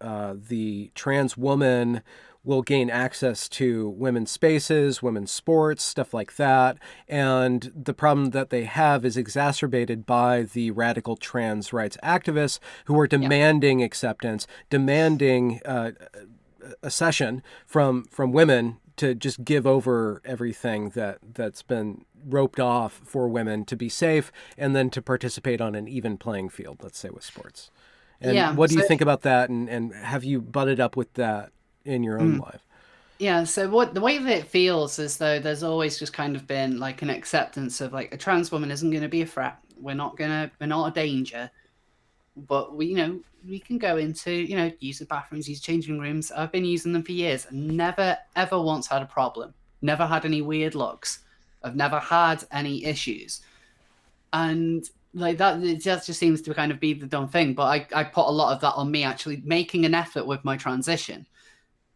Speaker 1: the trans woman will gain access to women's spaces, women's sports, stuff like that. And the problem that they have is exacerbated by the radical trans rights activists who are
Speaker 2: Yeah.
Speaker 1: demanding acceptance, demanding a session from women to just give over everything that's been roped off for women to be safe and then to participate on an even playing field, let's say with sports. And
Speaker 2: Yeah.
Speaker 1: what do you
Speaker 2: So,
Speaker 1: think about that? And have you butted up with that in your own
Speaker 2: mm,
Speaker 1: life?
Speaker 2: yeah. So what the way that it feels as though there's always just kind of been like an acceptance of like a trans woman isn't going to be a threat. We're not a danger. But we can go into, use the bathrooms, use changing rooms. I've been using them for years and never ever once had a problem. Never had any weird looks. I've never had any issues. And like that, it just seems to kind of be the dumb thing. But I put a lot of that on me actually making an effort with my transition.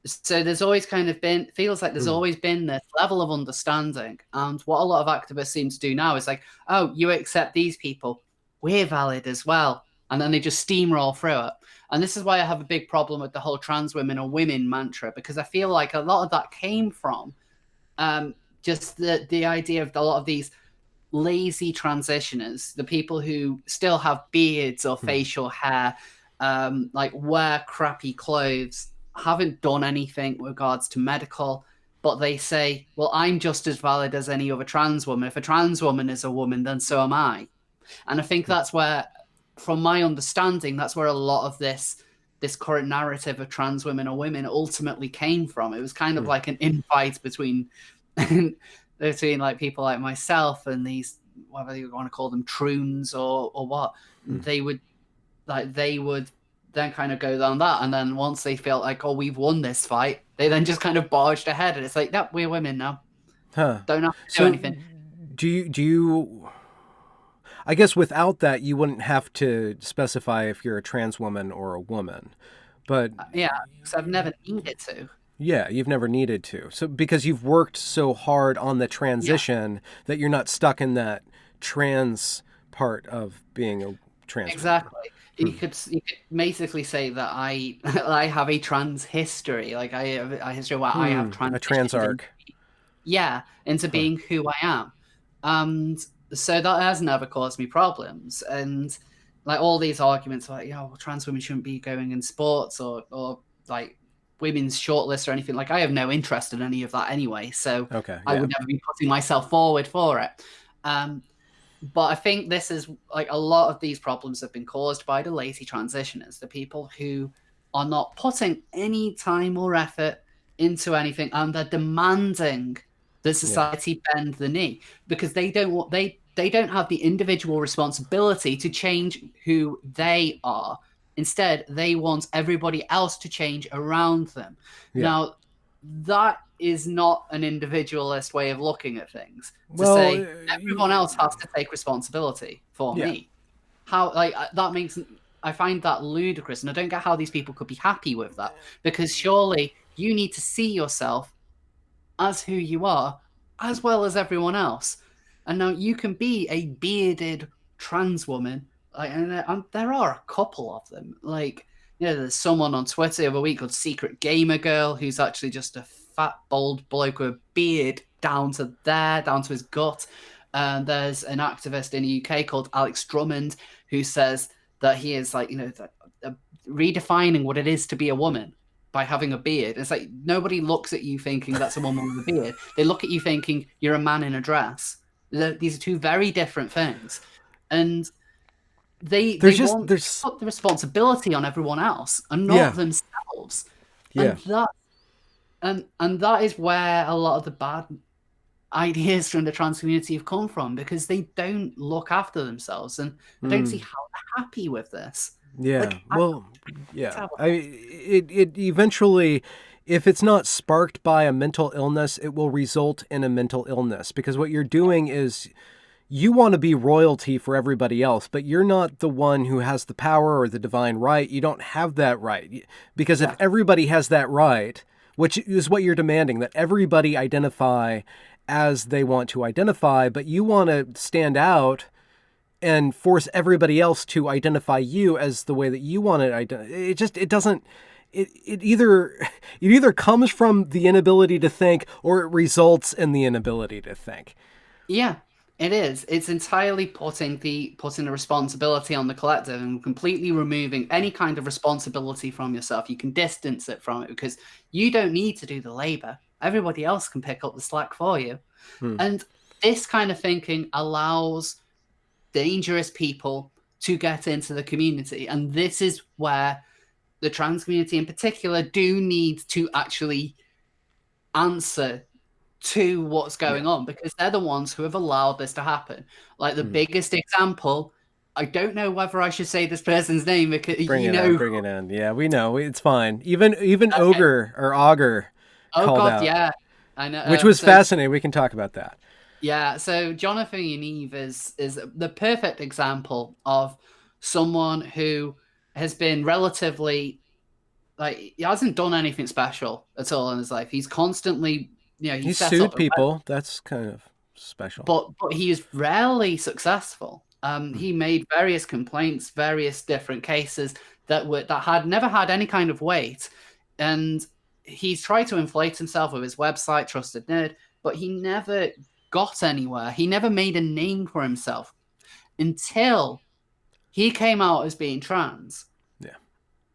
Speaker 2: So there's always kind of been, feels like there's
Speaker 1: Hmm.
Speaker 2: always been this level of understanding. And what a lot of activists seem to do now is like, oh, you accept these people, we're valid as well. And then they just steamroll through it. And this is why I have a big problem with the whole trans women or women mantra, because I feel like a lot of that came from just the idea of a lot of these lazy transitioners, the people who still have beards or
Speaker 1: Hmm.
Speaker 2: facial hair, like wear crappy clothes, haven't done anything with regards to medical, but they say, well, I'm just as valid as any other trans woman. If a trans woman is a woman, then so am I. And I think that's where, from my understanding, that's where a lot of this current narrative of trans women or women ultimately came from. It was kind of
Speaker 1: Hmm.
Speaker 2: like an infight between between like people like myself and these, whether you want to call them troons or what.
Speaker 1: Hmm.
Speaker 2: They would then kind of go down that, and then once they felt like, oh, we've won this fight, they then just kind of barged ahead, and it's like, that we're women now,
Speaker 1: Huh.
Speaker 2: don't have to do
Speaker 1: So
Speaker 2: anything.
Speaker 1: do you I guess without that you wouldn't have to specify if you're a trans woman or a woman. But
Speaker 2: Yeah, because I've never needed to.
Speaker 1: yeah, you've never needed to. So because you've worked so hard on the
Speaker 2: Yeah.
Speaker 1: transition that you're not stuck in that trans part of being a trans woman.
Speaker 2: Exactly.
Speaker 1: Hmm.
Speaker 2: You could basically say that I I have a trans history. Like I have a history where I have
Speaker 1: A trans
Speaker 2: transitioned
Speaker 1: arc.
Speaker 2: into
Speaker 1: Huh.
Speaker 2: being who I am. And so that has never caused me problems. And like all these arguments like, well, trans women shouldn't be going in sports or like women's shortlists or anything, like I have no interest in any of that anyway. So
Speaker 1: Okay,
Speaker 2: I
Speaker 1: yeah.
Speaker 2: would never be putting myself forward for it. But I think this is like a lot of these problems have been caused by the lazy transitioners, the people who are not putting any time or effort into anything, and they're demanding that society bend the knee because they don't have the individual responsibility to change who they are. Instead, they want everybody else to change around them.
Speaker 1: Yeah.
Speaker 2: Now, that is not an individualist way of looking at things. To
Speaker 1: Well,
Speaker 2: say everyone else has to take responsibility for
Speaker 1: yeah.
Speaker 2: me. How like that makes I find that ludicrous, and I don't get how these people could be happy with that, because surely you need to see yourself as who you are, as well as everyone else. And now you can be a bearded trans woman, like, and there are a couple of them. Like, there's someone on Twitter the other week called Secret Gamer Girl, who's actually just a fat, bald bloke with a beard down to his gut. And there's an activist in the UK called Alex Drummond who says that he is like, redefining what it is to be a woman by having a beard. It's like nobody looks at you thinking that's a woman with a beard. They look at you thinking you're a man in a dress. These are two very different things. And they want to put the responsibility on everyone else and not themselves.
Speaker 1: Yeah.
Speaker 2: And that is where a lot of the bad ideas from the trans community have come from, because they don't look after themselves, and I don't see how they're happy with this.
Speaker 1: Yeah. It eventually, if it's not sparked by a mental illness, it will result in a mental illness, because what you're doing is you want to be royalty for everybody else, but you're not the one who has the power or the divine right. You don't have that right, because if everybody has that right, which is what you're demanding, that everybody identify as they want to identify, but you want to stand out and force everybody else to identify you as the way that you want it either comes from the inability to think, or it results in the inability to think.
Speaker 2: Yeah, it is. It's entirely putting the responsibility on the collective and completely removing any kind of responsibility from yourself. You can distance it from it because you don't need to do the labor. Everybody else can pick up the slack for you. And this kind of thinking allows dangerous people to get into the community. And this is where the trans community in particular do need to actually answer to what's going on, because they're the ones who have allowed this to happen. Like the biggest example, I don't know whether I should say this person's name because
Speaker 1: bring it in. Yeah, we know, it's fine. Even Ogre or Augur called out.
Speaker 2: Yeah, I know,
Speaker 1: which was fascinating. We can talk about that.
Speaker 2: Yeah, so Jonathan Yaniv is the perfect example of someone who has been relatively, like, he hasn't done anything special at all in his life. He's constantly,
Speaker 1: he's sued people. That's kind of special.
Speaker 2: But he is rarely successful. He made various complaints, various different cases that had never had any kind of weight, and he's tried to inflate himself with his website, Trusted Nerd, but he never got anywhere. He never made a name for himself until he came out as being trans.
Speaker 1: Yeah.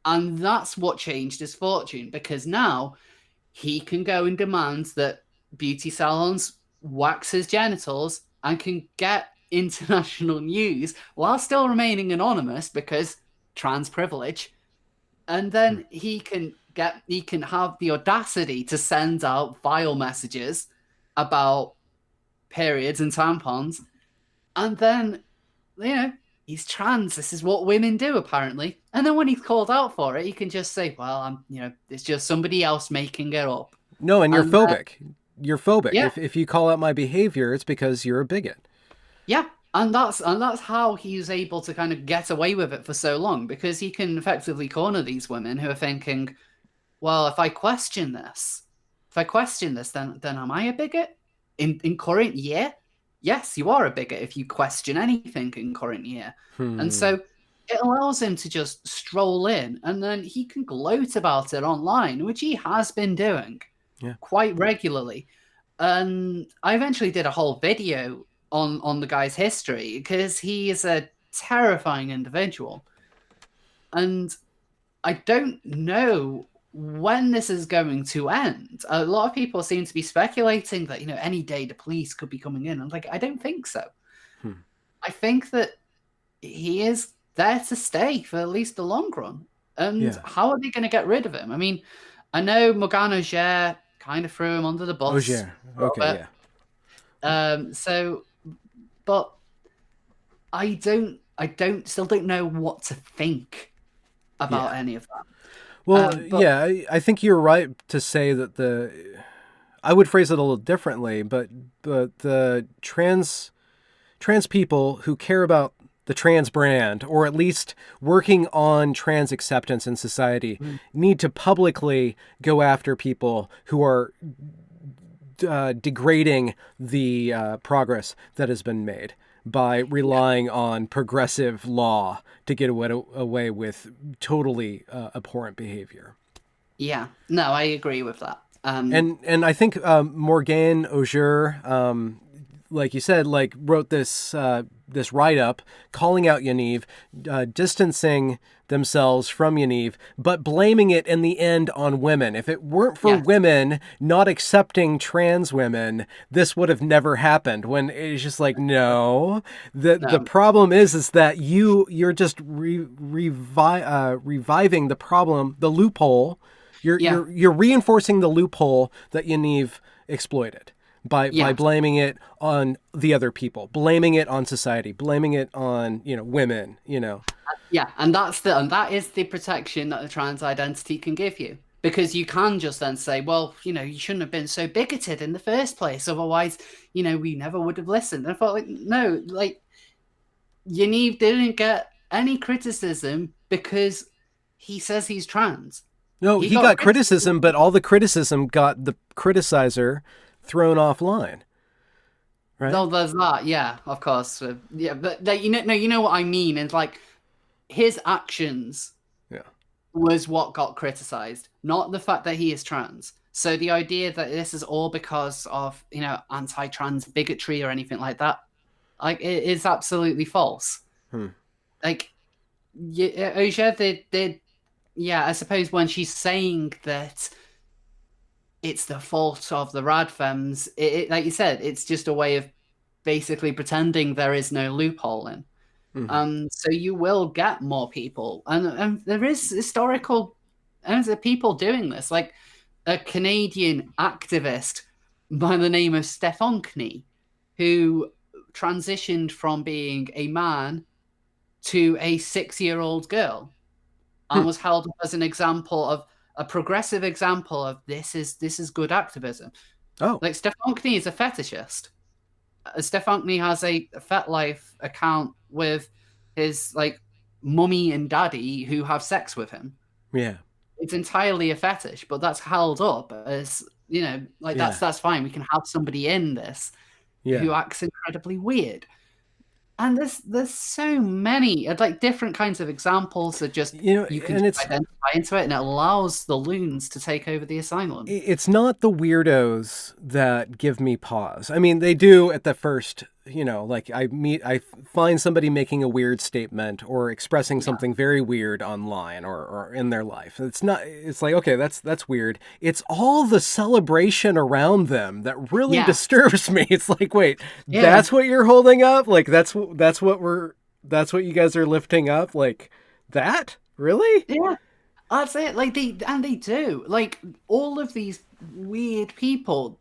Speaker 2: And that's what changed his fortune, because now he can go and demand that beauty salons wax his genitals and can get international news while still remaining anonymous because trans privilege. And then he can have the audacity to send out vile messages about periods and tampons. And then, he's trans. This is what women do, apparently. And then when he's called out for it, he can just say, well, it's just somebody else making it up.
Speaker 1: No, and you're phobic. You're phobic.
Speaker 2: Yeah.
Speaker 1: If you call out my behavior, it's because you're a bigot.
Speaker 2: Yeah. And that's how he's able to kind of get away with it for so long, because he can effectively corner these women who are thinking, well, if I question this, then am I a bigot? In current year? Yes, you are a bigot if you question anything in current year. And so it allows him to just stroll in, and then he can gloat about it online, which he has been doing quite regularly. And I eventually did a whole video on the guy's history, because he is a terrifying individual. And I don't know when this is going to end. A lot of people seem to be speculating that, any day the police could be coming in. I'm like, I don't think so. I think that he is there to stay for at least the long run. And how are they going to get rid of him? I mean, I know Morgan Auger kind of threw him under the bus.
Speaker 1: Auger. Okay,
Speaker 2: But I still don't know what to think about any of that.
Speaker 1: Well, I think you're right to say that I would phrase it a little differently, but the trans people who care about the trans brand, or at least working on trans acceptance in society, need to publicly go after people who are degrading the progress that has been made by relying on progressive law to get away with totally abhorrent behavior.
Speaker 2: Yeah, no, I agree with that.
Speaker 1: And I think Morgan Auger, like you said, wrote this write-up calling out Yaniv, distancing themselves from Yaniv, but blaming it in the end on women. If it weren't for women not accepting trans women, this would have never happened. When it's just like, no. The problem is that you're just reviving the problem, the loophole. You're reinforcing the loophole that Yaniv exploited. By blaming it on the other people, blaming it on society, blaming it on women,
Speaker 2: Yeah, and that is the protection that the trans identity can give you, because you can just then say, well, you shouldn't have been so bigoted in the first place, otherwise, we never would have listened. And I thought, no, Yaniv didn't get any criticism because he says he's trans.
Speaker 1: No, he got criticism, but all the criticism got the criticizer thrown offline, right?
Speaker 2: No, there's that. Yeah, of course. Yeah, but you know what I mean. It's like his actions was what got criticized, not the fact that he is trans. So the idea that this is all because of anti-trans bigotry or anything like that, it is absolutely false. Auger did. Yeah, I suppose when she's saying that it's the fault of the Radfems, like you said, it's just a way of basically pretending there is no loophole in. So you will get more people. And there is historical people doing this, like a Canadian activist by the name of Stefankny, who transitioned from being a man to a 6-year-old girl and was held up as an example of a progressive example of this is good activism.
Speaker 1: Oh,
Speaker 2: like Stefankny is a fetishist. Stefankny has a FetLife account with his mummy and daddy who have sex with him.
Speaker 1: Yeah,
Speaker 2: it's entirely a fetish, but that's held up as that's fine. We can have somebody in this who acts incredibly weird. And there's so many different kinds of examples that just you can identify into it, and it allows the loons to take over the asylum.
Speaker 1: It's not the weirdos that give me pause. I mean, they do at the first, I find somebody making a weird statement or expressing something very weird online or in their life. It's like, okay, that's weird. It's all the celebration around them that really disturbs me. It's like, wait, that's what you're holding up? That's what you guys are lifting up? Like that? Really?
Speaker 2: Yeah. That's it. They do. All of these weird people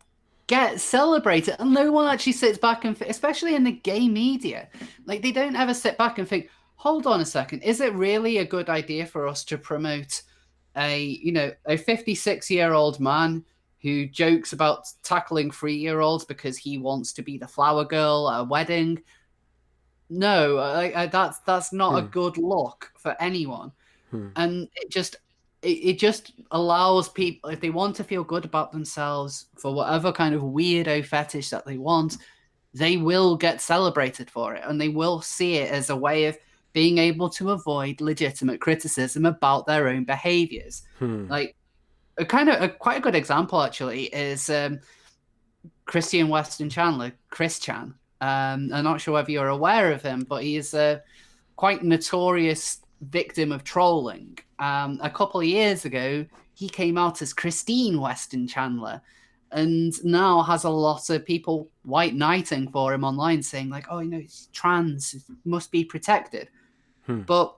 Speaker 2: get celebrated, and no one actually sits back and, especially in the gay media, they don't ever sit back and think, hold on a second, is it really a good idea for us to promote a 56-year-old man who jokes about tackling 3-year-olds because he wants to be the flower girl at a wedding? No, that's not a good look for anyone. And it just allows people, if they want to feel good about themselves for whatever kind of weirdo fetish that they want, they will get celebrated for it, and they will see it as a way of being able to avoid legitimate criticism about their own behaviors. Quite a good example actually is Christian Weston Chandler, Chris Chan. I'm not sure whether you're aware of him, but he is a quite notorious victim of trolling. A couple of years ago, he came out as Christine Weston Chandler, and now has a lot of people white knighting for him online, saying like, "Oh, he's trans, must be protected."
Speaker 1: Hmm.
Speaker 2: But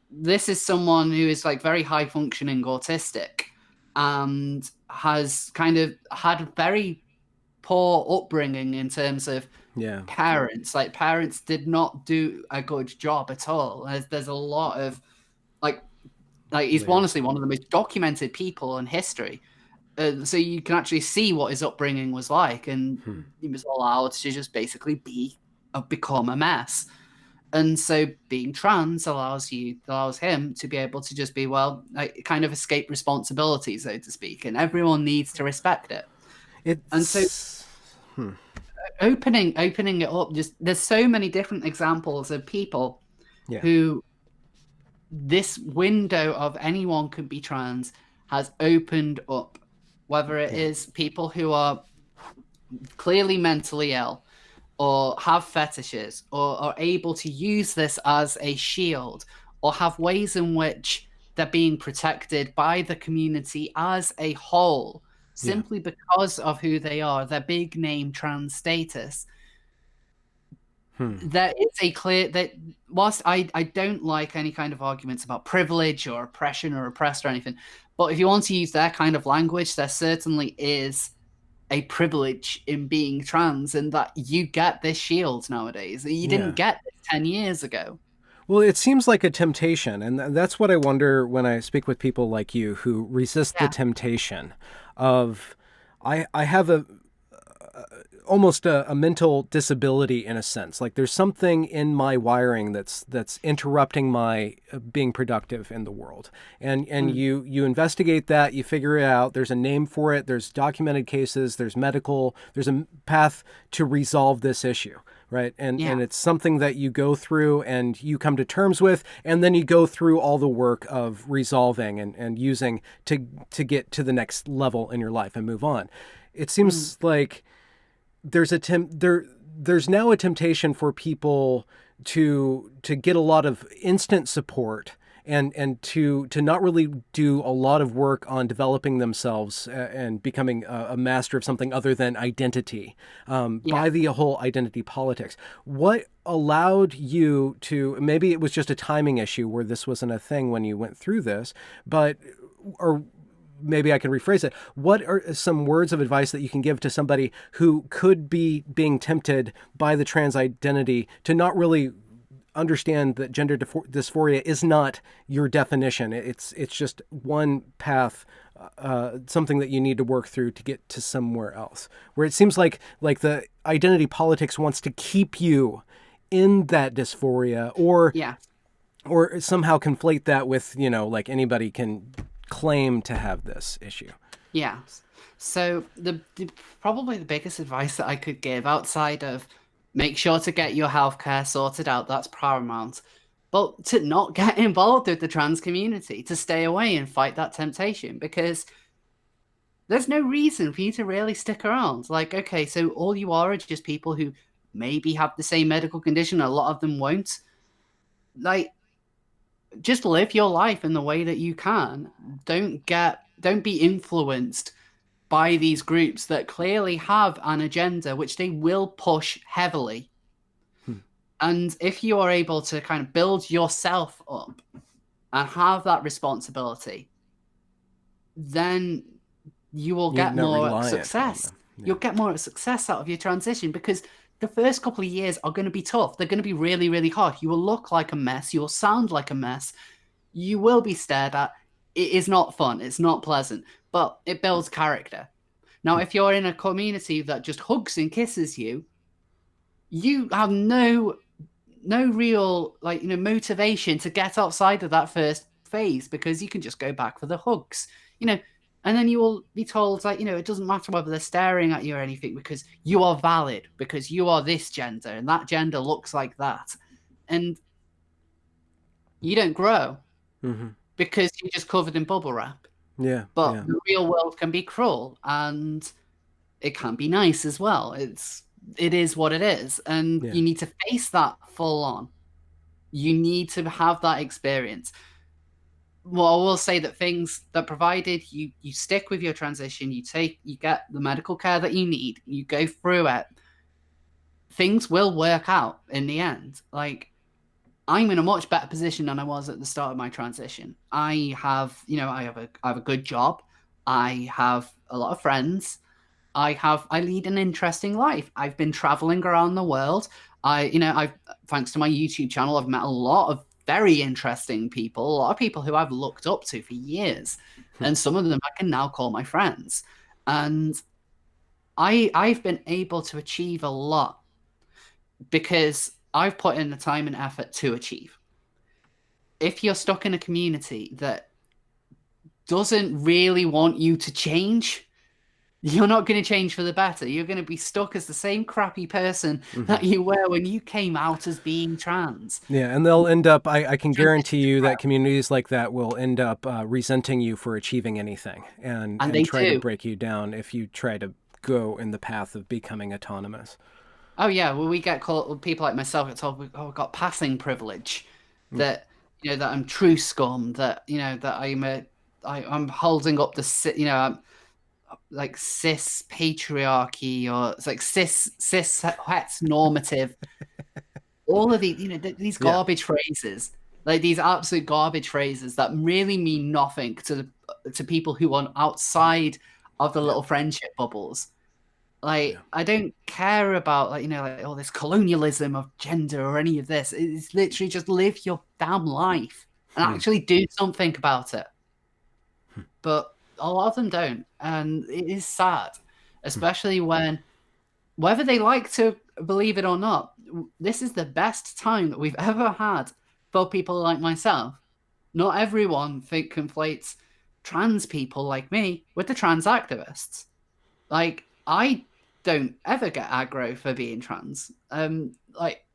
Speaker 2: this is someone who is like very high functioning autistic and has kind of had very poor upbringing in terms of
Speaker 1: Yeah.
Speaker 2: parents. Like parents did not do a good job at all. There's a lot of like he's
Speaker 1: Layers.
Speaker 2: honestly one of the most documented people in history. So you can actually see what his upbringing was like, and he was allowed to just basically become a mess. And so being trans allows him to be able to just be, well, like, kind of escape responsibility, so to speak, and everyone needs to respect it. And so
Speaker 1: It's
Speaker 2: opening it up, just there's so many different examples of people
Speaker 1: yeah.
Speaker 2: who this window of anyone could be trans has opened up, whether it is people who are clearly mentally ill or have fetishes or are able to use this as a shield or have ways in which they're being protected by the community as a whole simply because of who they are, their big name trans status. There is a clear that whilst I don't like any kind of arguments about privilege or oppression or oppressed or anything, but if you want to use their kind of language, there certainly is a privilege in being trans, and that you get this shield nowadays. You didn't get this 10 years ago.
Speaker 1: Well, it seems like a temptation, and that's what I wonder when I speak with people like you who resist the temptation of, I have almost a mental disability in a sense. Like there's something in my wiring that's interrupting my being productive in the world. And you investigate that, you figure it out. There's a name for it. There's documented cases. There's a path to resolve this issue. Right. And it's something that you go through and you come to terms with, and then you go through all the work of resolving and using to get to the next level in your life and move on. It seems like there's now a temptation for people to get a lot of instant support and to not really do a lot of work on developing themselves and becoming a master of something other than identity by the whole identity politics. What allowed you to, maybe it was just a timing issue where this wasn't a thing when you went through this, or maybe I can rephrase it. What are some words of advice that you can give to somebody who could be being tempted by the trans identity to not really understand that gender dysphoria is not your definition? It's just one path, something that you need to work through to get to somewhere else. Where it seems like the identity politics wants to keep you in that dysphoria, or somehow conflate that with, like anybody can claim to have this issue.
Speaker 2: Yeah. So probably the biggest advice that I could give, outside of make sure to get your healthcare sorted out, that's paramount, but to not get involved with the trans community, to stay away and fight that temptation, because there's no reason for you to really stick around. Like, okay, so all you are just people who maybe have the same medical condition, a lot of them won't. Like, just live your life in the way that you can. Don't be influenced by these groups that clearly have an agenda, which they will push heavily. And if you are able to kind of build yourself up and have that responsibility, then you will get more success. You'll get more success out of your transition, because the first couple of years are going to be tough. They're going to be really, really hard. You will look like a mess. You will sound like a mess. You will be stared at. It is not fun. It's not pleasant, but it builds character. Now, if you're in a community that just hugs and kisses you, you have no real motivation to get outside of that first phase, because you can just go back for the hugs, and then you will be told, it doesn't matter whether they're staring at you or anything, because you are valid, because you are this gender, and that gender looks like that. And you don't grow because you're just covered in bubble wrap. But the real world can be cruel, and it can be nice as well. It's it is what it is, and
Speaker 1: Yeah.
Speaker 2: you need to face that full on. You need to have that experience. Well, I will say that things that provided you stick with your transition, you get the medical care that you need, you go through it, things will work out in the end. Like, I'm in a much better position than I was at the start of my transition. I have a good job. I have a lot of friends. I lead an interesting life. I've been traveling around the world. I've thanks to my YouTube channel, I've met a lot of very interesting people, a lot of people who I've looked up to for years, and some of them I can now call my friends. And I've been able to achieve a lot because I've put in the time and effort to achieve. If you're stuck in a community that doesn't really want you to change, you're not going to change for the better. You're going to be stuck as the same crappy person that you were when you came out as being trans.
Speaker 1: Yeah, and they'll end up, I can guarantee you that communities like that will end up resenting you for achieving anything
Speaker 2: And
Speaker 1: and
Speaker 2: they
Speaker 1: try to
Speaker 2: do.
Speaker 1: break you down if you try to go in the path of becoming autonomous.
Speaker 2: Oh yeah, well, we get called, people like myself get told, oh, we've got passing privilege, that that I'm true scum, that that I'm holding up I'm like cis patriarchy, or it's like cis het normative. All of these, these
Speaker 1: Yeah.
Speaker 2: garbage phrases, like these absolute garbage phrases that really mean nothing to people who are outside of the little friendship bubbles. Like, I don't care about like all this colonialism of gender or any of this. It's literally just live your damn life and actually do something about it. But a lot of them don't, and it is sad, especially when, whether they like to believe it or not, this is the best time that we've ever had for people like myself. Not everyone conflates trans people like me with the trans activists. Like, I don't ever get aggro for being trans. Like,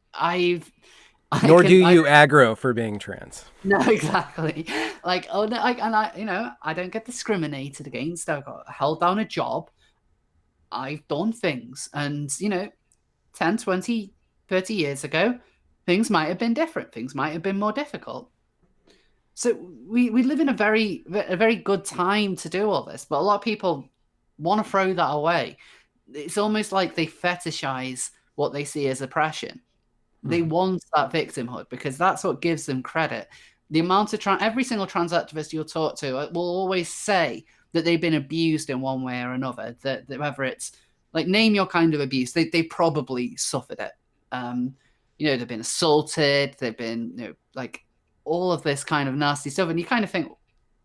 Speaker 1: Nor do you aggro for being trans.
Speaker 2: No, exactly. Like, oh no, I don't get discriminated against. I got held down a job. I've done things, and 10, 20, 30 years ago, things might have been different. Things might have been more difficult. So we live in a very good time to do all this, but a lot of people want to throw that away. It's almost like they fetishize what they see as oppression. They want that victimhood because that's what gives them credit. The amount of every single trans activist you'll talk to will always say that they've been abused in one way or another. That whether it's like, name your kind of abuse, they probably suffered it. They've been assaulted, they've been like all of this kind of nasty stuff, and you kind of think,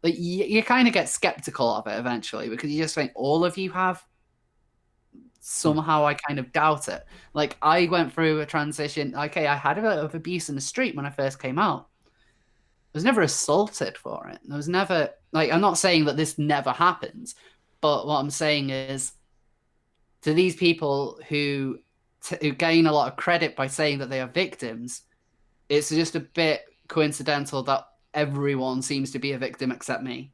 Speaker 2: like, you kind of get skeptical of it eventually because you just think all of you have. Somehow I kind of doubt it. Like, I went through a transition. Okay, I had a bit of abuse in the street when I first came out. I was never assaulted for it. I was never, like, I'm not saying that this never happens, but what I'm saying is, to these people who gain a lot of credit by saying that they are victims, it's just a bit coincidental that everyone seems to be a victim except me.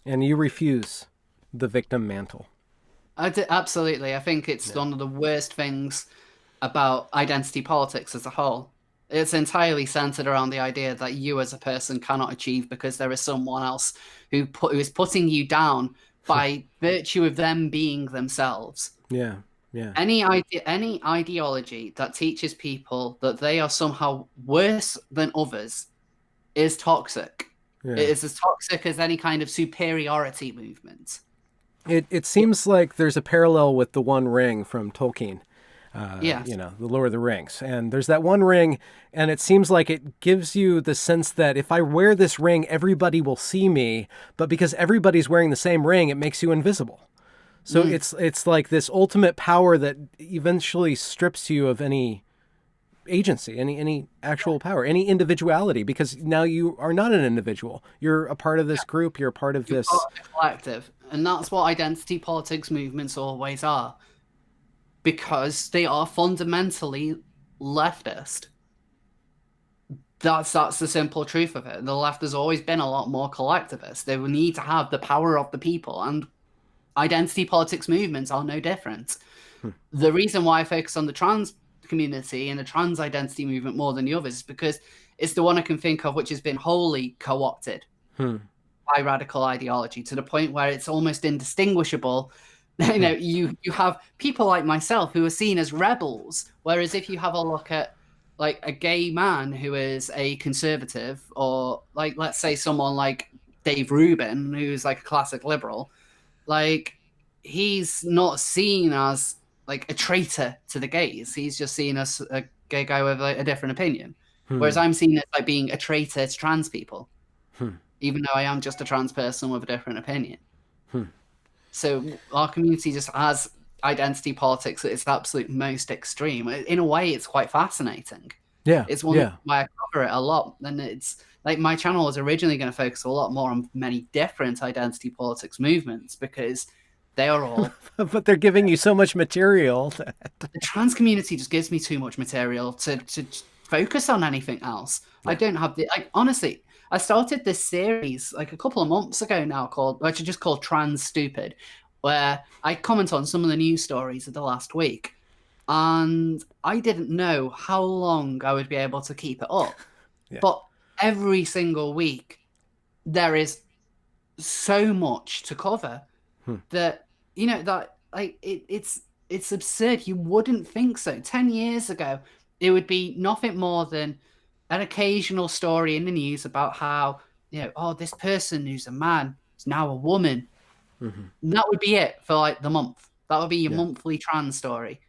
Speaker 1: And you refuse the victim mantle.
Speaker 2: Absolutely. I think it's one of the worst things about identity politics as a whole. It's entirely centered around the idea that you as a person cannot achieve because there is someone else who is putting you down by virtue of them being themselves.
Speaker 1: Yeah, yeah.
Speaker 2: Any ideology that teaches people that they are somehow worse than others is toxic.
Speaker 1: Yeah.
Speaker 2: It is as toxic as any kind of superiority movement.
Speaker 1: It seems like there's a parallel with the One Ring from Tolkien.
Speaker 2: Yes.
Speaker 1: The Lord of the Rings. And there's that one ring, and it seems like it gives you the sense that if I wear this ring, everybody will see me. But because everybody's wearing the same ring, it makes you invisible. So it's like this ultimate power that eventually strips you of any agency, any actual power, any individuality, because now you are not an individual. You're a part of this group. You're a part of this
Speaker 2: collective. And that's what identity politics movements always are. Because they are fundamentally leftist. That's the simple truth of it. The left has always been a lot more collectivist. They will need to have the power of the people, and identity politics movements are no different.
Speaker 1: Hmm.
Speaker 2: The reason why I focus on the trans community and the trans identity movement more than the others is because it's the one I can think of which has been wholly co-opted by radical ideology to the point where it's almost indistinguishable. You have people like myself who are seen as rebels, whereas if you have a look at like a gay man who is a conservative, or like let's say someone like Dave Rubin, who's like a classic liberal, like he's not seen as like a traitor to the gays. He's just seen as a gay guy with like, a different opinion. Whereas I'm seen as like being a traitor to trans people, even though I am just a trans person with a different opinion. So our community just has identity politics at its absolute most extreme. In a way, it's quite fascinating.
Speaker 1: Yeah,
Speaker 2: it's one why I cover it a lot. And it's like my channel was originally going to focus a lot more on many different identity politics movements because they are all
Speaker 1: but they're giving you so much material.
Speaker 2: The trans community just gives me too much material to focus on anything else. I don't have the honestly, I started this series like a couple of months ago now which I just called Trans Stupid, where I comment on some of the news stories of the last week. And I didn't know how long I would be able to keep it up. But every single week there is so much to cover that that like it's absurd. You wouldn't think so. 10 years ago it would be nothing more than an occasional story in the news about how this person who's a man is now a woman. And that would be it for like the month. That would be your monthly trans story.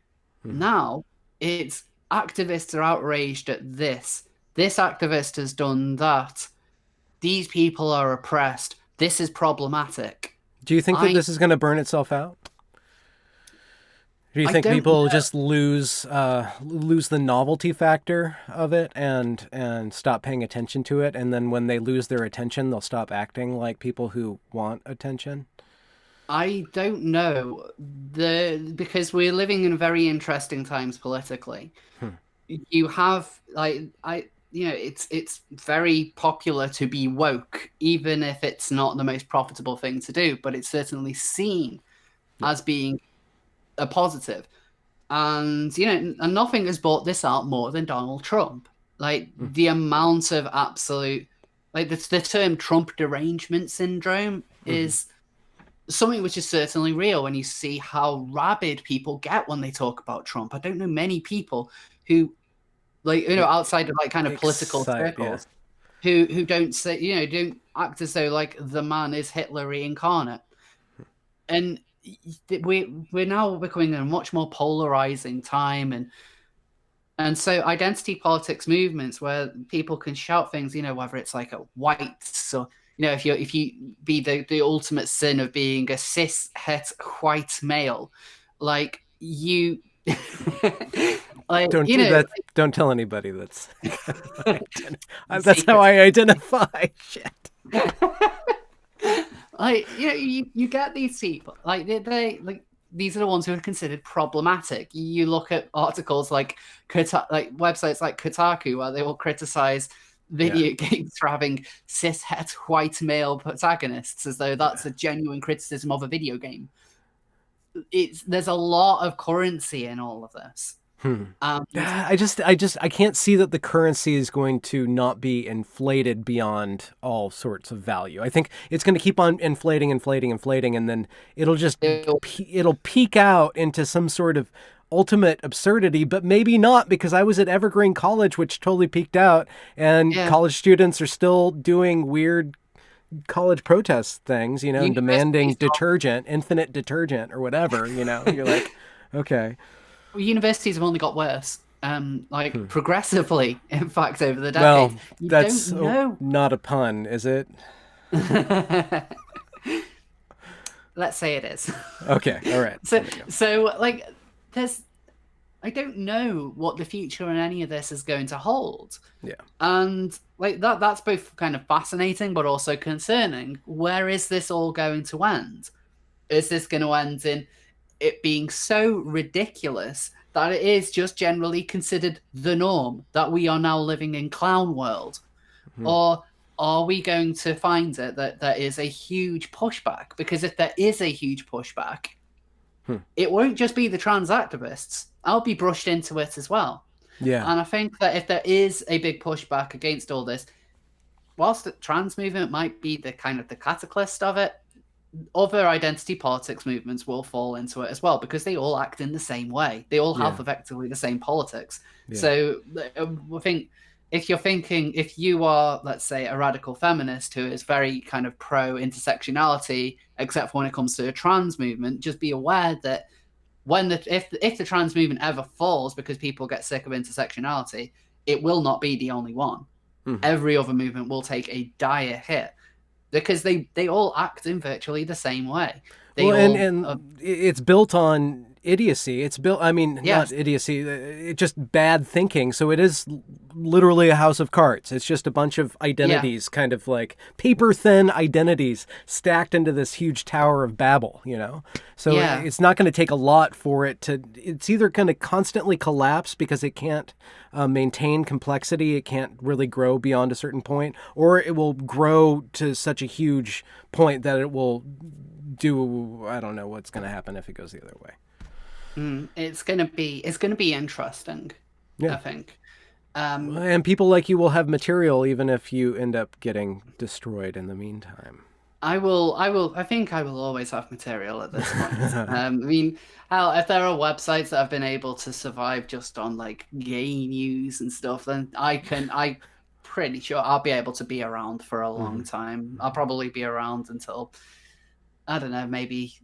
Speaker 2: Now it's activists are outraged at this activist has done that, these people are oppressed, this is problematic.
Speaker 1: Do you think that this is going to burn itself out? Do you think people just lose the novelty factor of it and stop paying attention to it, and then when they lose their attention, they'll stop acting like people who want attention?
Speaker 2: I don't know. Because we're living in very interesting times politically. You have it's very popular to be woke, even if it's not the most profitable thing to do, but it's certainly seen as being a positive. And and nothing has brought this out more than Donald Trump. Like the amount of absolute, like the term Trump derangement syndrome is something which is certainly real when you see how rabid people get when they talk about Trump. I don't know many people who outside of like kind of political circles who don't say, don't act as though like the man is Hitler reincarnate. And we're now becoming a much more polarizing time, and so identity politics movements where people can shout things, whether it's like a whites or if you be the ultimate sin of being a cis het white male, like you like
Speaker 1: don't do that. Don't tell anybody that's how I identify. Shit.
Speaker 2: Like you get these people like they like these are the ones who are considered problematic. You look at articles like websites like Kotaku where they will criticize video games for having cis het white male protagonists as though that's a genuine criticism of a video game. There's a lot of currency in all of this.
Speaker 1: I can't see that the currency is going to not be inflated beyond all sorts of value. I think it's going to keep on inflating, and then it'll peak out into some sort of ultimate absurdity, but maybe not, because I was at Evergreen College, which totally peaked out, and college students are still doing weird college protest things, and demanding infinite detergent or whatever, you're like, okay.
Speaker 2: Well, universities have only got worse, progressively, in fact, over the decades.
Speaker 1: Well, that's not a pun, is it?
Speaker 2: Let's say it is.
Speaker 1: Okay, all right.
Speaker 2: So I don't know what the future in any of this is going to hold.
Speaker 1: Yeah.
Speaker 2: And that's both kind of fascinating, but also concerning. Where is this all going to end? Is this going to end in it being so ridiculous that it is just generally considered the norm, that we are now living in clown world? Or are we going to find it that there is a huge pushback? Because if there is a huge pushback, it won't just be the trans activists. I'll be brushed into it as well.
Speaker 1: Yeah.
Speaker 2: And I think that if there is a big pushback against all this, whilst the trans movement might be the kind of the catalyst of it, other identity politics movements will fall into it as well, because they all act in the same way. They all have effectively the same politics. Yeah. So I think if you are, let's say, a radical feminist who is very kind of pro intersectionality, except for when it comes to a trans movement, just be aware that if the trans movement ever falls because people get sick of intersectionality, it will not be the only one. Every other movement will take a dire hit, because they all act in virtually the same way.
Speaker 1: It's built on idiocy. It's built, not idiocy, it's just bad thinking. So it is literally a house of cards. It's just a bunch of identities, kind of like paper thin identities stacked into this huge Tower of Babel, So it's not going to take a lot for it to, it's either going to constantly collapse because it can't maintain complexity. It can't really grow beyond a certain point, or it will grow to such a huge point that it will do, I don't know what's going to happen if it goes the other way.
Speaker 2: It's gonna be interesting. I think.
Speaker 1: And people like you will have material even if you end up getting destroyed in the meantime.
Speaker 2: I think I will always have material at this point. If there are websites that have been able to survive just on like gay news and stuff, then I'm pretty sure I'll be able to be around for a long time. I'll probably be around until, I don't know, maybe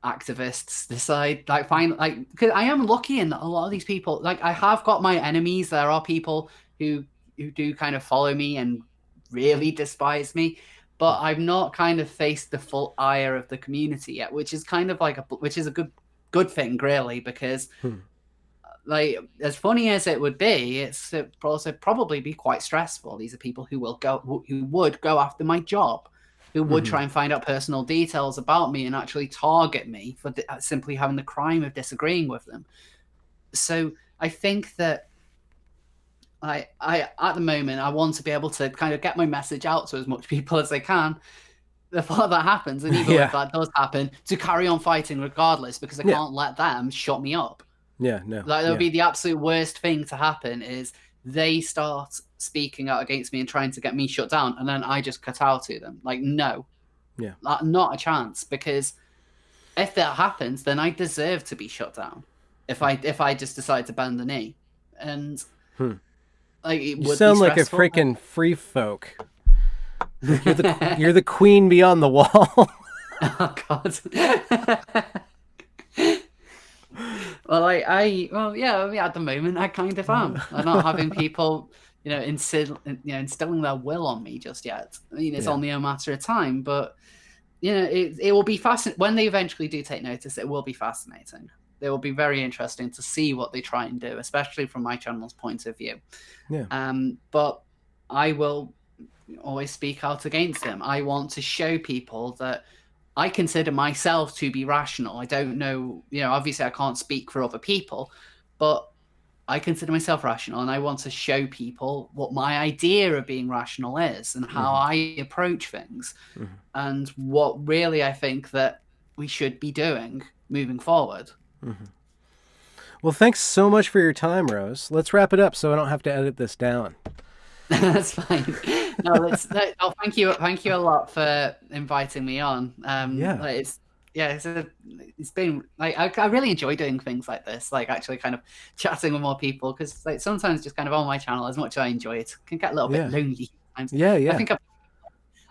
Speaker 2: activists decide, because I am lucky in that a lot of these people, I have got my enemies. There are people who do kind of follow me and really despise me, but I've not kind of faced the full ire of the community yet, which is kind of which is a good thing, really, because as funny as it would be, it also probably be quite stressful. These are people who would go after my job, who would try and find out personal details about me and actually target me for simply having the crime of disagreeing with them. So I think that I at the moment, I want to be able to kind of get my message out to as much people as I can before that happens. And even if that does happen, to carry on fighting regardless, because I can't let them shut me up.
Speaker 1: Yeah, no.
Speaker 2: That would be the absolute worst thing to happen, is they start speaking out against me and trying to get me shut down, and then I just cut out to them. No. Yeah. Not a chance, because if that happens, then I deserve to be shut down. If I just decide to bend the knee. And it would
Speaker 1: sound like a freaking free folk. You're the queen beyond the wall.
Speaker 2: Oh God. At the moment I kind of am. I'm not having people, instilling their will on me just yet. It's only a matter of time, but it will be fascinating when they eventually do take notice. It will be fascinating. It will be very interesting to see what they try and do, especially from my channel's point of view. Yeah. But I will always speak out against them. I want to show people that I consider myself to be rational. I don't know, obviously I can't speak for other people, but I consider myself rational, and I want to show people what my idea of being rational is and how I approach things and what really I think that we should be doing moving forward.
Speaker 1: Well, thanks so much for your time, Rose. Let's wrap it up so I don't have to edit this down.
Speaker 2: That's fine. Thank you a lot for inviting me on. It's been I really enjoy doing things like this, actually kind of chatting with more people, because sometimes just kind of on my channel, as much as I enjoy it, can get a little bit lonely sometimes. I think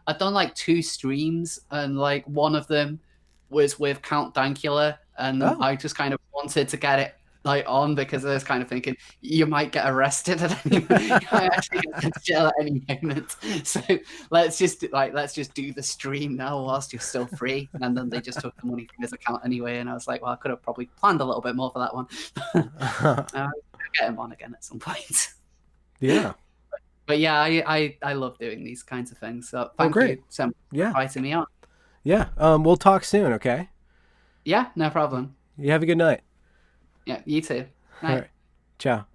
Speaker 2: I've done 2 streams, and one of them was with Count Dankula, and I just kind of wanted to get it on, because I was kind of thinking you might get arrested at any moment. I actually get sent to jail at any moment. So let's just do the stream now whilst you're still free. And then they just took the money from his account anyway. And I was like, well, I could have probably planned a little bit more for that one. I'll get him on again at some point.
Speaker 1: Yeah.
Speaker 2: But yeah, I love doing these kinds of things. So thank you so much for inviting me on.
Speaker 1: Yeah. We'll talk soon. Okay.
Speaker 2: Yeah, no problem.
Speaker 1: You have a good night.
Speaker 2: Yeah, you too.
Speaker 1: All right. Ciao.